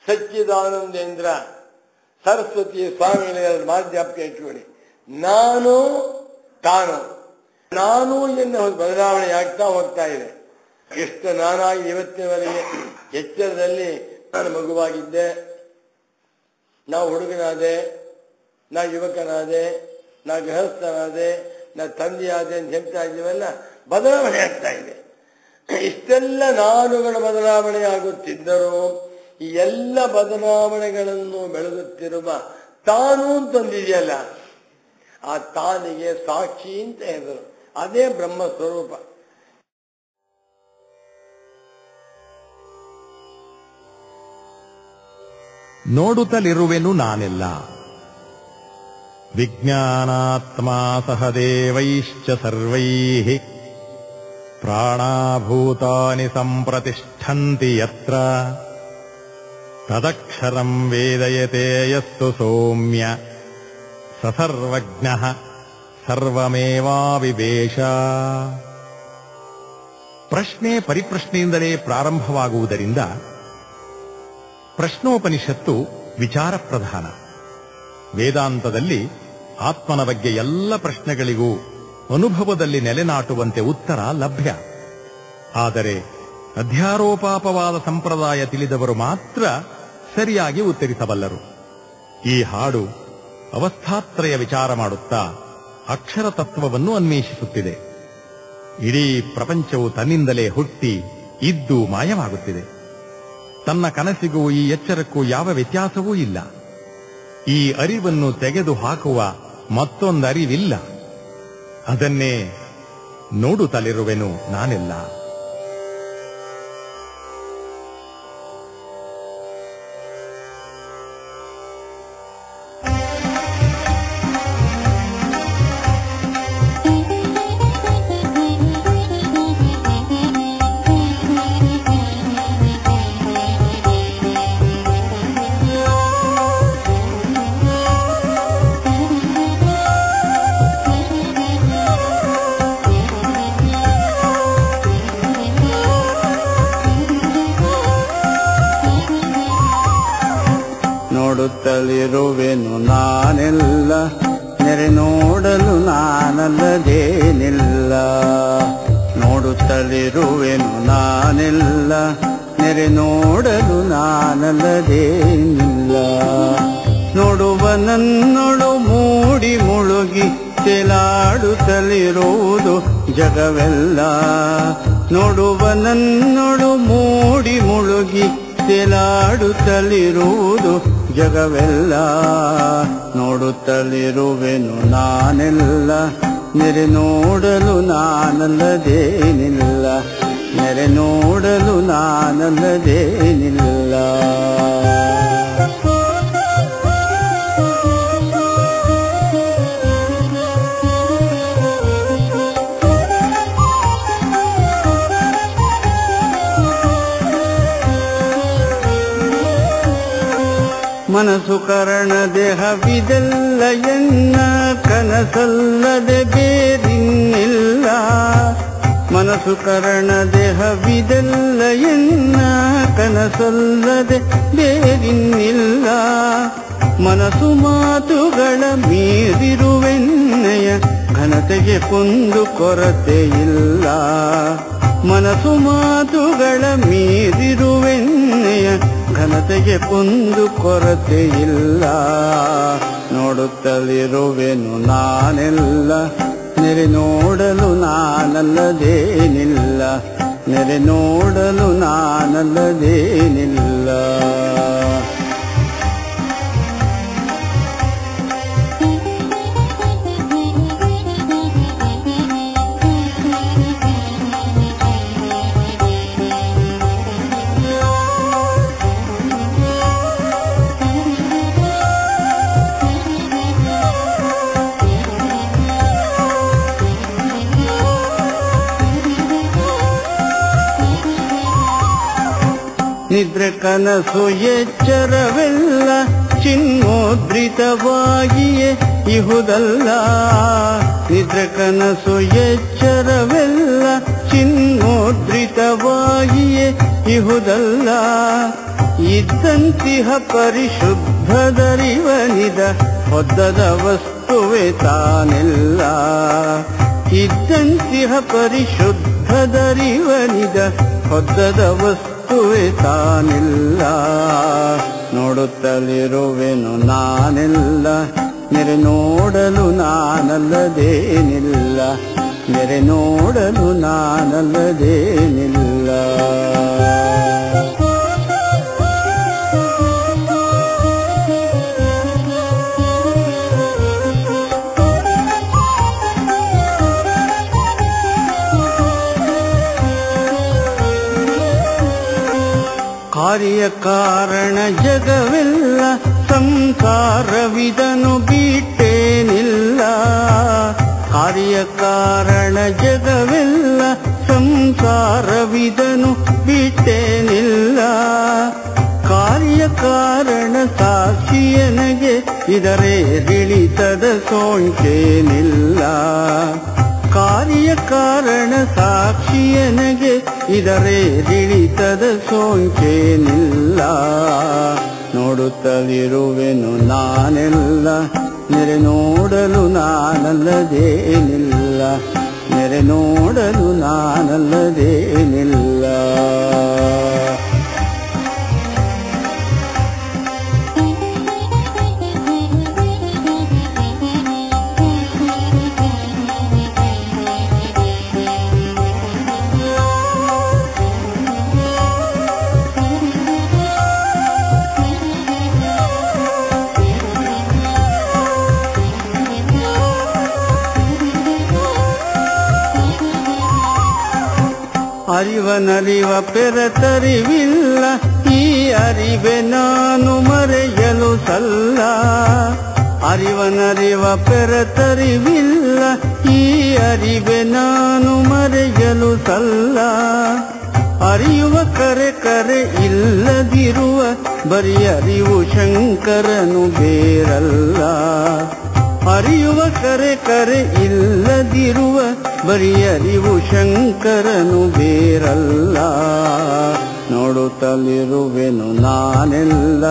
ಸಚ್ಚಿದಾನಂದೇಂದ್ರ ಸರಸ್ವತಿ ಸ್ವಾಮಿಗಳ ಮಾಧ್ಯಮಕ್ಕೆ ಇಟ್ಕೊಳ್ಳಿ. ನಾನು ತಾನು ಎನ್ನುವ ಬದಲಾವಣೆ ಆಗ್ತಾ ಹೋಗ್ತಾ ಇದೆ. ಎಷ್ಟು ನಾನಾಗಿ ಇವತ್ತಿನವರೆಗೆ ಎಚ್ಚರದಲ್ಲಿ ನಾನು ಮಗುವಾಗಿದ್ದೆ, ನಾ ಹುಡುಗನಾದೆ, ನಾ ಯುವಕನಾದೆ, ನಾ ಗೃಹಸ್ಥನಾದೆ, ನಾ ತಂದೆಯಾದೆ ಅಂತ ಹೇಳ್ತಾ ಇದ್ದೀವಲ್ಲ, ಬದಲಾವಣೆ ಆಗ್ತಾ ಇದೆ. ಇಷ್ಟೆಲ್ಲ ನಾನುಗಳ ಬದಲಾವಣೆ ಆಗುತ್ತಿದ್ದರೂ ಈ ಎಲ್ಲ ಬದಲಾವಣೆಗಳನ್ನು ಬೆಳೆದುತ್ತಿರುವ ತಾನು ಅಂತಂದಿದೆಯಲ್ಲ, ಆ ತಾನಿಗೆ ಸಾಕ್ಷಿ ಅಂತ ಹೇಳಿದರು. ಅದೇ ಬ್ರಹ್ಮ ಸ್ವರೂಪ. ನೋಡುತ್ತಲಿರುವೆನು ನಾನೆಲ್ಲ ವಿಜ್ಞಾನಾತ್ಮಾ ಸಹ ದೇವೈಶ್ಚ ಸರ್ವೈಃ ಪ್ರಾಣಾಭೂತಾನಿ ಸಂಪ್ರತಿಷ್ಠಂತಿ ಯತ್ರ ತದಕ್ಷರಂ ವೇದಯತೆ ಯಸ್ತು ಸೌಮ್ಯ ಸ ಸರ್ವಜ್ಞಃ ಸರ್ವಮೇವಾವಿವೇಶ. ಪ್ರಶ್ನೆ ಪರಿಪ್ರಶ್ನೆಯಿಂದಲೇ ಪ್ರಾರಂಭವಾಗುವುದರಿಂದ ಪ್ರಶ್ನೋಪನಿಷತ್ತು ವಿಚಾರ ಪ್ರಧಾನ. ವೇದಾಂತದಲ್ಲಿ ಆತ್ಮನ ಬಗ್ಗೆ ಎಲ್ಲ ಪ್ರಶ್ನೆಗಳಿಗೂ ಅನುಭವದಲ್ಲಿ ನೆಲೆನಾಟುವಂತೆ ಉತ್ತರ ಲಭ್ಯ. ಆದರೆ ಅಧ್ಯಾರೋಪಾಪವಾದ ಸಂಪ್ರದಾಯ ತಿಳಿದವರು ಮಾತ್ರ ಸರಿಯಾಗಿ ಉತ್ತರಿಸಬಲ್ಲರು. ಈ ಹಾಡು ಅವಸ್ಥಾತ್ರಯ ವಿಚಾರ ಮಾಡುತ್ತಾ ಅಕ್ಷರ ತತ್ವವನ್ನು ಅನ್ವೇಷಿಸುತ್ತಿದೆ. ಇಡೀ ಪ್ರಪಂಚವು ತನ್ನಿಂದಲೇ ಹುಟ್ಟಿ ಇದ್ದು ಮಾಯವಾಗುತ್ತಿದೆ. ತನ್ನ ಕನಸಿಗೂ ಈ ಎಚ್ಚರಕ್ಕೂ ಯಾವ ವ್ಯತ್ಯಾಸವೂ ಇಲ್ಲ. ಈ ಅರಿವನ್ನು ತೆಗೆದು ಹಾಕುವ ಮತ್ತೊಂದರಿವಿಲ್ಲ. ಅದನ್ನೇ ನೋಡುತ್ತಲಿರುವೆನು ನಾನೆಲ್ಲ. ನೋಡುತ್ತಲಿರುವೆನು ನಾನೆಲ್ಲ, ನೆರೆ ನೋಡಲು ನಾನಲ್ಲದೇನಿಲ್ಲ. ನೋಡುತ್ತಲಿರುವೆನು ನಾನೆಲ್ಲ, ನೆರೆ ನೋಡಲು ನಾನಲ್ಲದೇನಿಲ್ಲ. ನೋಡುವ ನನ್ನೊಳು ಮೂಡಿ ಮುಳುಗಿ ತೇಲಾಡುತ್ತಲಿರುವುದು ಜಗವೆಲ್ಲ. ನೋಡುವ ನನ್ನೊಳು ಮೂಡಿ ಮುಳುಗಿ ತೇಲಾಡುತ್ತಲಿರುವುದು ಜಗವೆಲ್ಲ. ನೋಡುತ್ತಲಿರುವೆನು ನಾನೆಲ್ಲ, ನೆರೆ ನೋಡಲು ನಾನಲ್ಲದೇನಿಲ್ಲ. ನೆರೆ ನೋಡಲು ನಾನಲ್ಲದೇನಿಲ್ಲ. ಮನಸ್ಸು ಕರಣ ದೇಹವಿದೆಲ್ಲ ಎನ್ನ ಕನಸಲ್ಲದೆ ಬೇರಿನ್ನಿಲ್ಲ. ಮನಸ್ಸು ಕರಣ ದೇಹವಿದೆಲ್ಲ ಎನ್ನ ಕನಸಲ್ಲದೆ ಬೇರಿನ್ನಿಲ್ಲ. ಮನಸ್ಸು ಮಾತುಗಳ ಮೀರಿರುವೆನ್ನಯ ಘನತೆಗೆ ಕುಂದು ಕೊರತೆ ಇಲ್ಲ. ಮನಸ್ಸು ಮಾತುಗಳ ಮೀರಿರುವೆನ್ನಯ ಘನತೆಗೆ ಕುಂದು ಕೊರತೆ ಇಲ್ಲ. ನೋಡುತ್ತಲಿರುವೆನು ನಾನೆಲ್ಲ, ನೆರೆ ನೋಡಲು ನಾನಲ್ಲದೇನಿಲ್ಲ. ನೆರೆ ನೋಡಲು ನಾನಲ್ಲದೇನಿಲ್ಲ. ನಿದ್ರೆ ಕನಸು ಎಚ್ಚರವೆಲ್ಲ ಚಿನ್ಮೋದ್ರಿತವಾಗಿಯೇ ಇಹುದಲ್ಲ. ನಿದ್ರೆ ಕನಸು ಎಚ್ಚರವೆಲ್ಲ ಚಿನ್ಮೋದ್ರಿತವಾಗಿಯೇ ಇಹುದಲ್ಲ. ಇದ್ದಂತಿಹ ಪರಿಶುದ್ಧದರಿವನಿದ ಹೊದ್ದದ ವಸ್ತುವೆ ತಾನೆಲ್ಲ. ಇದ್ದಂತಿಹ ಪರಿಶುದ್ಧದರಿವನಿದ ಹೊದ್ದದ ವಸ್ತುವೆ ತಾನೆಲ್ಲ. ನೋಡುತ್ತಲಿರುವೆನು ನಾನೆಲ್ಲ, ನೆರೆ ನೋಡಲು ನಾನಲ್ಲದೇನಿಲ್ಲ. ನೆರೆ ನೋಡಲು ನಾನಲ್ಲದೇನಿಲ್ಲ. ಕಾರ್ಯಕಾರಣ ಜಗವೆಲ್ಲ ಸಂಸಾರವಿದನು ಬಿಟ್ಟೇನಿಲ್ಲ. ಕಾರ್ಯಕಾರಣ ಜಗವೆಲ್ಲ ಸಂಸಾರವಿದನು ಬಿಟ್ಟೇನಿಲ್ಲ. ಕಾರ್ಯಕಾರಣ ಸಾಕ್ಷಿಯನಗೆ ಇದರೇ ಇಳಿತದ ಸೋಂಕೇನಿಲ್ಲ. ಕಾರ್ಯಕಾರಣ ಸಾಕ್ಷಿಯನಗೆ ಇದರೇ ಇಳಿತದ ಸೋಂಕೇನಿಲ್ಲ. ನೋಡುತ್ತಲಿರುವೆನು ನಾನೆಲ್ಲ, ನೆರೆ ನೋಡಲು ನಾನಲ್ಲದೇನಿಲ್ಲ. ನೆರೆ ನೋಡಲು ನಾನಲ್ಲದೇನಿಲ್ಲ. ಅರಿವನರಿವ ಪೆರತರಿವಿಲ್ಲ, ಈ ಅರಿವೆ ನಾನು ಮರೆಯಲು ಸಲ್ಲ. ಅರಿವನರಿವ ಪೆರತರಿವಿಲ್ಲ, ಈ ಅರಿವೆ ನಾನು ಮರೆಯಲು ಸಲ್ಲ. ಅರಿಯುವ ಕರೆ ಕರೆ ಇಲ್ಲದಿರುವ ಬರೀ ಅರಿವು ಶಂಕರನು ಬೇರಲ್ಲ. ಅರಿಯುವ ಕರೆ ಕರೆ ಇಲ್ಲದಿರುವ ಬರೀ ಅರಿವು ಶಂಕರನು ಬೇರಲ್ಲ. ನೋಡುತ್ತಲಿರುವೆನು ನಾನೆಲ್ಲ,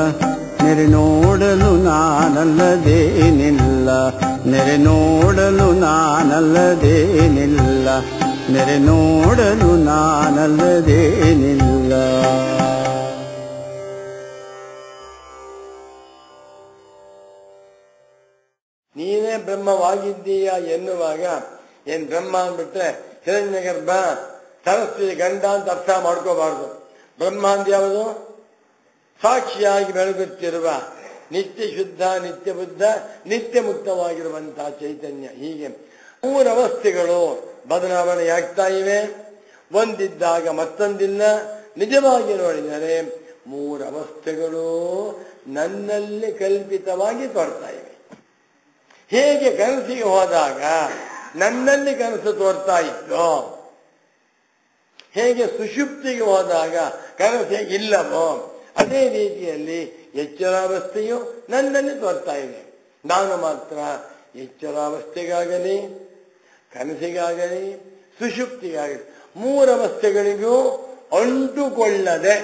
ನೆರೆ ನೋಡಲು ನಾನಲ್ಲದೇನಿಲ್ಲ. ನೆರೆ ನೋಡಲು ನಾನಲ್ಲದೇನಿಲ್ಲ. ನೆರೆ ನೋಡಲು ನಾನಲ್ಲದೇನಿಲ್ಲ. ನೀನೇ ಬ್ರಹ್ಮವಾಗಿದ್ದೀಯ ಎನ್ನುವಾಗ ಏನ್ ಬ್ರಹ್ಮ ಅಂದ್ಬಿಟ್ರೆ ಹಿರಣ್ಯ ಗರ್ಭ ಸರಸ್ವತಿ ಗಂಡ ಅಂತ ಅರ್ಥ ಮಾಡ್ಕೋಬಾರ್ದು. ಬ್ರಹ್ಮ ಅಂತ ಯಾವುದು? ಸಾಕ್ಷಿಯಾಗಿ ಬೆಳಗುತ್ತಿರುವ ನಿತ್ಯ ಶುದ್ಧ, ನಿತ್ಯ ಬುದ್ಧ, ನಿತ್ಯ ಮುಕ್ತವಾಗಿರುವಂತಹ ಚೈತನ್ಯ. ಹೀಗೆ ಮೂರವಸ್ಥೆಗಳು ಬದಲಾವಣೆಯಾಗ್ತಾ ಇವೆ. ಒಂದಿದ್ದಾಗ ಮತ್ತೊಂದಿಲ್ಲ. ನಿಜವಾಗಿ ನೋಡಿದರೆ ಮೂರವಸ್ಥೆಗಳು ನನ್ನಲ್ಲಿ ಕಲ್ಪಿತವಾಗಿ ತೋರ್ತಾ ಇವೆ. ಹೇಗೆ ಕನಸಿಗೆ ಹೋದಾಗ ನನ್ನಲ್ಲಿ ಕನಸು ತೋರ್ತಾ ಇತ್ತು, ಹೇಗೆ ಸುಷುಪ್ತಿಗೆ ಹೋದಾಗ ಕನಸು ಇಲ್ಲವೋ ಅದೇ ರೀತಿಯಲ್ಲಿ ಎಚ್ಚರಾವಸ್ಥೆಯು ನನ್ನಲ್ಲಿ ತೋರ್ತಾ ಇದೆ. ನಾನು ಮಾತ್ರ ಎಚ್ಚರಾವಸ್ಥೆಗಾಗಲಿ, ಕನಸಿಗಾಗಲಿ, ಸುಷುಪ್ತಿಗಾಗಲಿ ಮೂರವಸ್ಥೆಗಳಿಗೂ ಅಂಟುಕೊಳ್ಳದೆ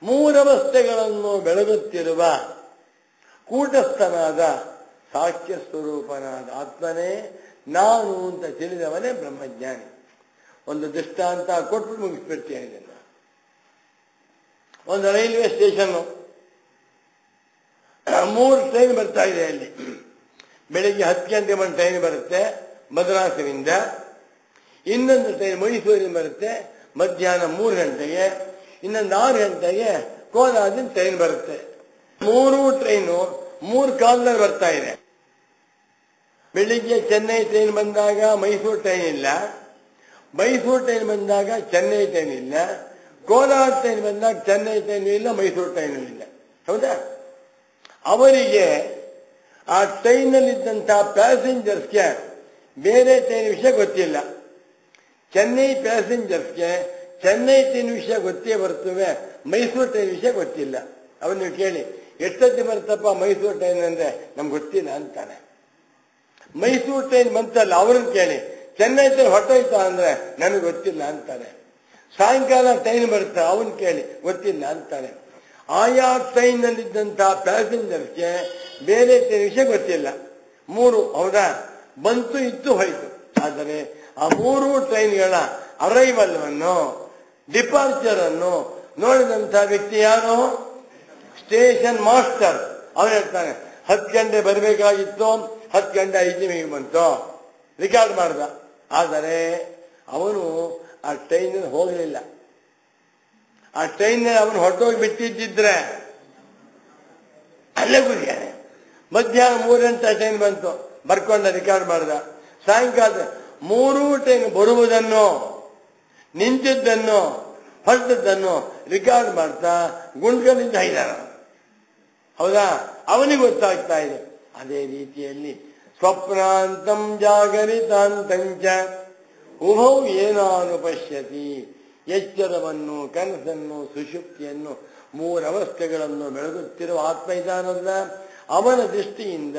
ಮೂರವಸ್ಥೆಗಳನ್ನು ಬೆಳಗುತ್ತಿರುವ ಕೂಟಸ್ಥನಾದ ಸಾಕ್ಷ್ಯ ಸ್ವರೂಪನಾದ ಆತ್ಮನೇ ನಾನು ಅಂತ ತಿಳಿದವನೇ ಬ್ರಹ್ಮಜ್ಞಾನಿ. ಒಂದು ದೃಷ್ಟಾಂತ ಕೊಟ್ಟು ಮುಗಿಸ್ಬಿಡ್ತೇನೆ ಇದನ್ನು. ಒಂದು ರೈಲ್ವೆ ಸ್ಟೇಷನ್ನು, 3 ಟ್ರೈನ್ ಬರ್ತಾ ಇದೆ ಅಲ್ಲಿ. ಬೆಳಿಗ್ಗೆ 10 ಗಂಟೆ ಒಂದು ಟ್ರೈನ್ ಬರುತ್ತೆ ಮದ್ರಾಸಿನಿಂದ, ಇನ್ನೊಂದು ಟ್ರೈನ್ ಮೈಸೂರಿನಿಂದ ಬರುತ್ತೆ ಮಧ್ಯಾಹ್ನ 3 ಗಂಟೆಗೆ, ಇನ್ನೊಂದು 6 ಗಂಟೆಗೆ ಕೋಲಾರದಿಂದ ಟ್ರೈನ್ ಬರುತ್ತೆ. 3 ಟ್ರೈನು 3 ಕಾಲದಲ್ಲಿ ಬರ್ತಾ ಇದೆ. ಬೆಳಿಗ್ಗೆ ಚೆನ್ನೈ ಟ್ರೈನ್ ಬಂದಾಗ ಮೈಸೂರು ಟ್ರೈನ್ ಇಲ್ಲ, ಮೈಸೂರು ಟ್ರೈನ್ ಬಂದಾಗ ಚೆನ್ನೈ ಟ್ರೈನ್ ಇಲ್ಲ, ಕೋಲಾರ ಟ್ರೈನ್ ಬಂದಾಗ ಚೆನ್ನೈ ಟ್ರೈನು ಇಲ್ಲ, ಮೈಸೂರು ಟ್ರೈನು ಇಲ್ಲ. ಹೌದಾ? ಅವರಿಗೆ ಆ ಟ್ರೈನಲ್ಲಿದ್ದಂತಹ ಪ್ಯಾಸೆಂಜರ್ಸ್ಗೆ ಬೇರೆ ಟ್ರೈನ್ ವಿಷಯ ಗೊತ್ತಿಲ್ಲ. ಚೆನ್ನೈ ಪ್ಯಾಸೆಂಜರ್ಸ್ಗೆ ಚೆನ್ನೈ ಟ್ರೈನ್ ವಿಷಯ ಗೊತ್ತೇ ಬರ್ತವೆ, ಮೈಸೂರು ಟ್ರೈನ್ ವಿಷಯ ಗೊತ್ತಿಲ್ಲ. ಅವ್ರು ನೀವು ಕೇಳಿ, ಎಷ್ಟೊತ್ತಿ ಬರ್ತಪ್ಪ ಮೈಸೂರು ಟ್ರೈನ್ ಅಂದ್ರೆ ನಮ್ಗೆ ಗೊತ್ತಿಲ್ಲ ಅಂತಾನೆ. ಮೈಸೂರು ಟ್ರೈನ್ ಬಂತಲ್ಲ ಅವ್ರನ್ನ ಕೇಳಿ, ಚೆನ್ನೈ ಟ್ರೈನ್ ಹೊಟ್ಟೋಯ್ತಾ ಅಂದ್ರೆ ನನಗೆ ಗೊತ್ತಿಲ್ಲ ಅಂತಾನೆ. ಸಾಯಂಕಾಲ ಟ್ರೈನ್ ಬರುತ್ತೆ ಅವನ್ ಕೇಳಿ ಗೊತ್ತಿಲ್ಲ ಅಂತಾನೆ. ಆಯಾ ಟ್ರೈನ್ ನಲ್ಲಿದ್ದಂತಹ ಪ್ಯಾಸೆಂಜರ್ಸ್ಗೆ ಬೇರೆ ಟ್ರೈನ್ ವಿಷಯ ಗೊತ್ತಿಲ್ಲ. 3 ಹೌದಾ, ಬಂತು ಇತ್ತು ಹೋಯ್ತು. ಆದರೆ ಆ 3 ಟ್ರೈನ್ಗಳ ಅರೈವಲ್ ಅನ್ನು ಡಿಪಾರ್ಚರ್ ಅನ್ನು ನೋಡಿದಂತ ವ್ಯಕ್ತಿ ಯಾರು? Station master. ಅವನು ಹೇಳ್ತಾನೆ 10 ಗಂಟೆ ಬರಬೇಕಾಗಿತ್ತು, 10 ಗಂಟೆ 5 ನಿಮಿಷಕ್ಕೆ ಬಂತು, ರಿಕಾರ್ಡ್ ಮಾಡ್ದ. ಆದರೆ ಅವನು ಆ ಟ್ರೈನ್ ಹೋಗಲಿಲ್ಲ. ಆ ಟ್ರೈನ್ ಅವನು ಹೊರಟೋಗಿ ಬಿಟ್ಟಿದ್ದಿದ್ರೆ ಅಲ್ಲೇ ಕೂತ್ಯಾನೆ. ಮಧ್ಯಾಹ್ನ 3 ಗಂಟೆ ಟ್ರೈನ್ ಬಂತು, ಬರ್ಕೊಂಡ ರಿಕಾರ್ಡ್ ಮಾಡ್ದ. ಸಾಯಂಕಾಲ 3 ಟ್ರೈನ್ ಬರುವುದನ್ನು, ನಿಂತಿದ್ದನ್ನು, ಹೊರಟದ್ದನ್ನು ರಿಕಾರ್ಡ್ ಮಾಡ್ತಾ ಗುಂಡ್ಗಳಿಂದ ಇದ್ದಾರ. ಹೌದಾ, ಅವನಿಗೆ ಗೊತ್ತಾಗ್ತಾ ಇದೆ. ಅದೇ ರೀತಿಯಲ್ಲಿ ಸ್ವಪ್ನಾಂತಂ ಜಾಗರಿತಾಂತಂಚ ಉಭೌ ಏನಾನು ಪಶ್ಯತಿ. ಎಚ್ಚರವನ್ನು, ಕನಸನ್ನು, ಸುಷುಪ್ತಿಯನ್ನು 3 ಅವಸ್ಥೆಗಳನ್ನು ಬೆಳಗುತ್ತಿರುವ ಆತ್ಮ ಇದ್ದಾನಲ್ಲ, ಅವನ ದೃಷ್ಟಿಯಿಂದ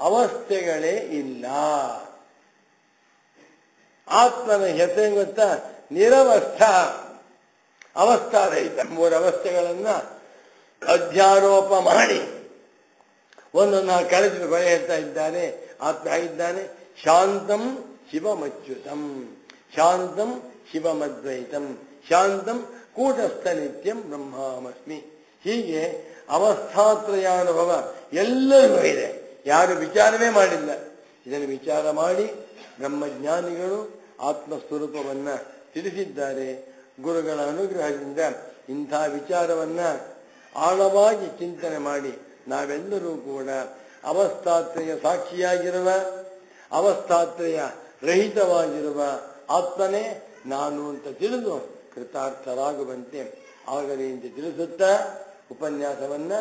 ಅವಸ್ಥೆಗಳೇ ಇಲ್ಲ. ಆತ್ಮನ ಹೆಸರು ಗೊತ್ತಾ? ನಿರವಸ್ಥ, ಅವಸ್ಥಾರಹಿತ. 3 ಅವಸ್ಥೆಗಳನ್ನ ಅಧ್ಯಾರೋಪ ಮಾಡಿ ಒಂದನ್ನು ಕಳೆದು ಕೊನೆ ಹೇಳ್ತಾ ಇದ್ದಾನೆ. ಆತ್ಮ ಇದ್ದಾನೆ ಶಾಂತಂ ಶಿವಮಚ್ಯುತಂ, ಶಾಂತಂ ಶಿವಮದ್ವೈತಂ, ಶಾಂತಂ ಕೂಟಸ್ಥ ನಿತ್ಯಂ ಬ್ರಹ್ಮಾಮಸ್ಮಿ. ಹೀಗೆ ಅವಸ್ಥಾತ್ರಯಾನುಭವ ಎಲ್ಲರಿಗೂ ಇದೆ, ಯಾರು ವಿಚಾರವೇ ಮಾಡಿಲ್ಲ. ಇದನ್ನು ವಿಚಾರ ಮಾಡಿ ಬ್ರಹ್ಮಜ್ಞಾನಿಗಳು ಆತ್ಮಸ್ವರೂಪವನ್ನ ತಿಳಿಸಿದ್ದಾರೆ. ಗುರುಗಳ ಅನುಗ್ರಹದಿಂದ ಇಂಥ ವಿಚಾರವನ್ನ ಆಳವಾಗಿ ಚಿಂತನೆ ಮಾಡಿ ನಾವೆಲ್ಲರೂ ಕೂಡ ಅವಸ್ಥಾತ್ರಯ ಸಾಕ್ಷಿಯಾಗಿರುವ, ಅವಸ್ಥಾತ್ರಯ ರಹಿತವಾಗಿರುವ ಆತ್ಮನೇ ನಾನು ಅಂತ ತಿಳಿದು ಕೃತಾರ್ಥರಾಗುವಂತೆ ಆಗಲಿ ಅಂತ ತಿಳಿಸುತ್ತಾ ಉಪನ್ಯಾಸವನ್ನ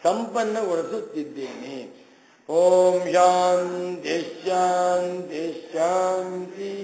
ಸಂಪನ್ನಗೊಳಿಸುತ್ತಿದ್ದೇನೆ. ಓಂ ಶಾಂತಿ ಶಾಂತಿ ಶಾಂತಿ.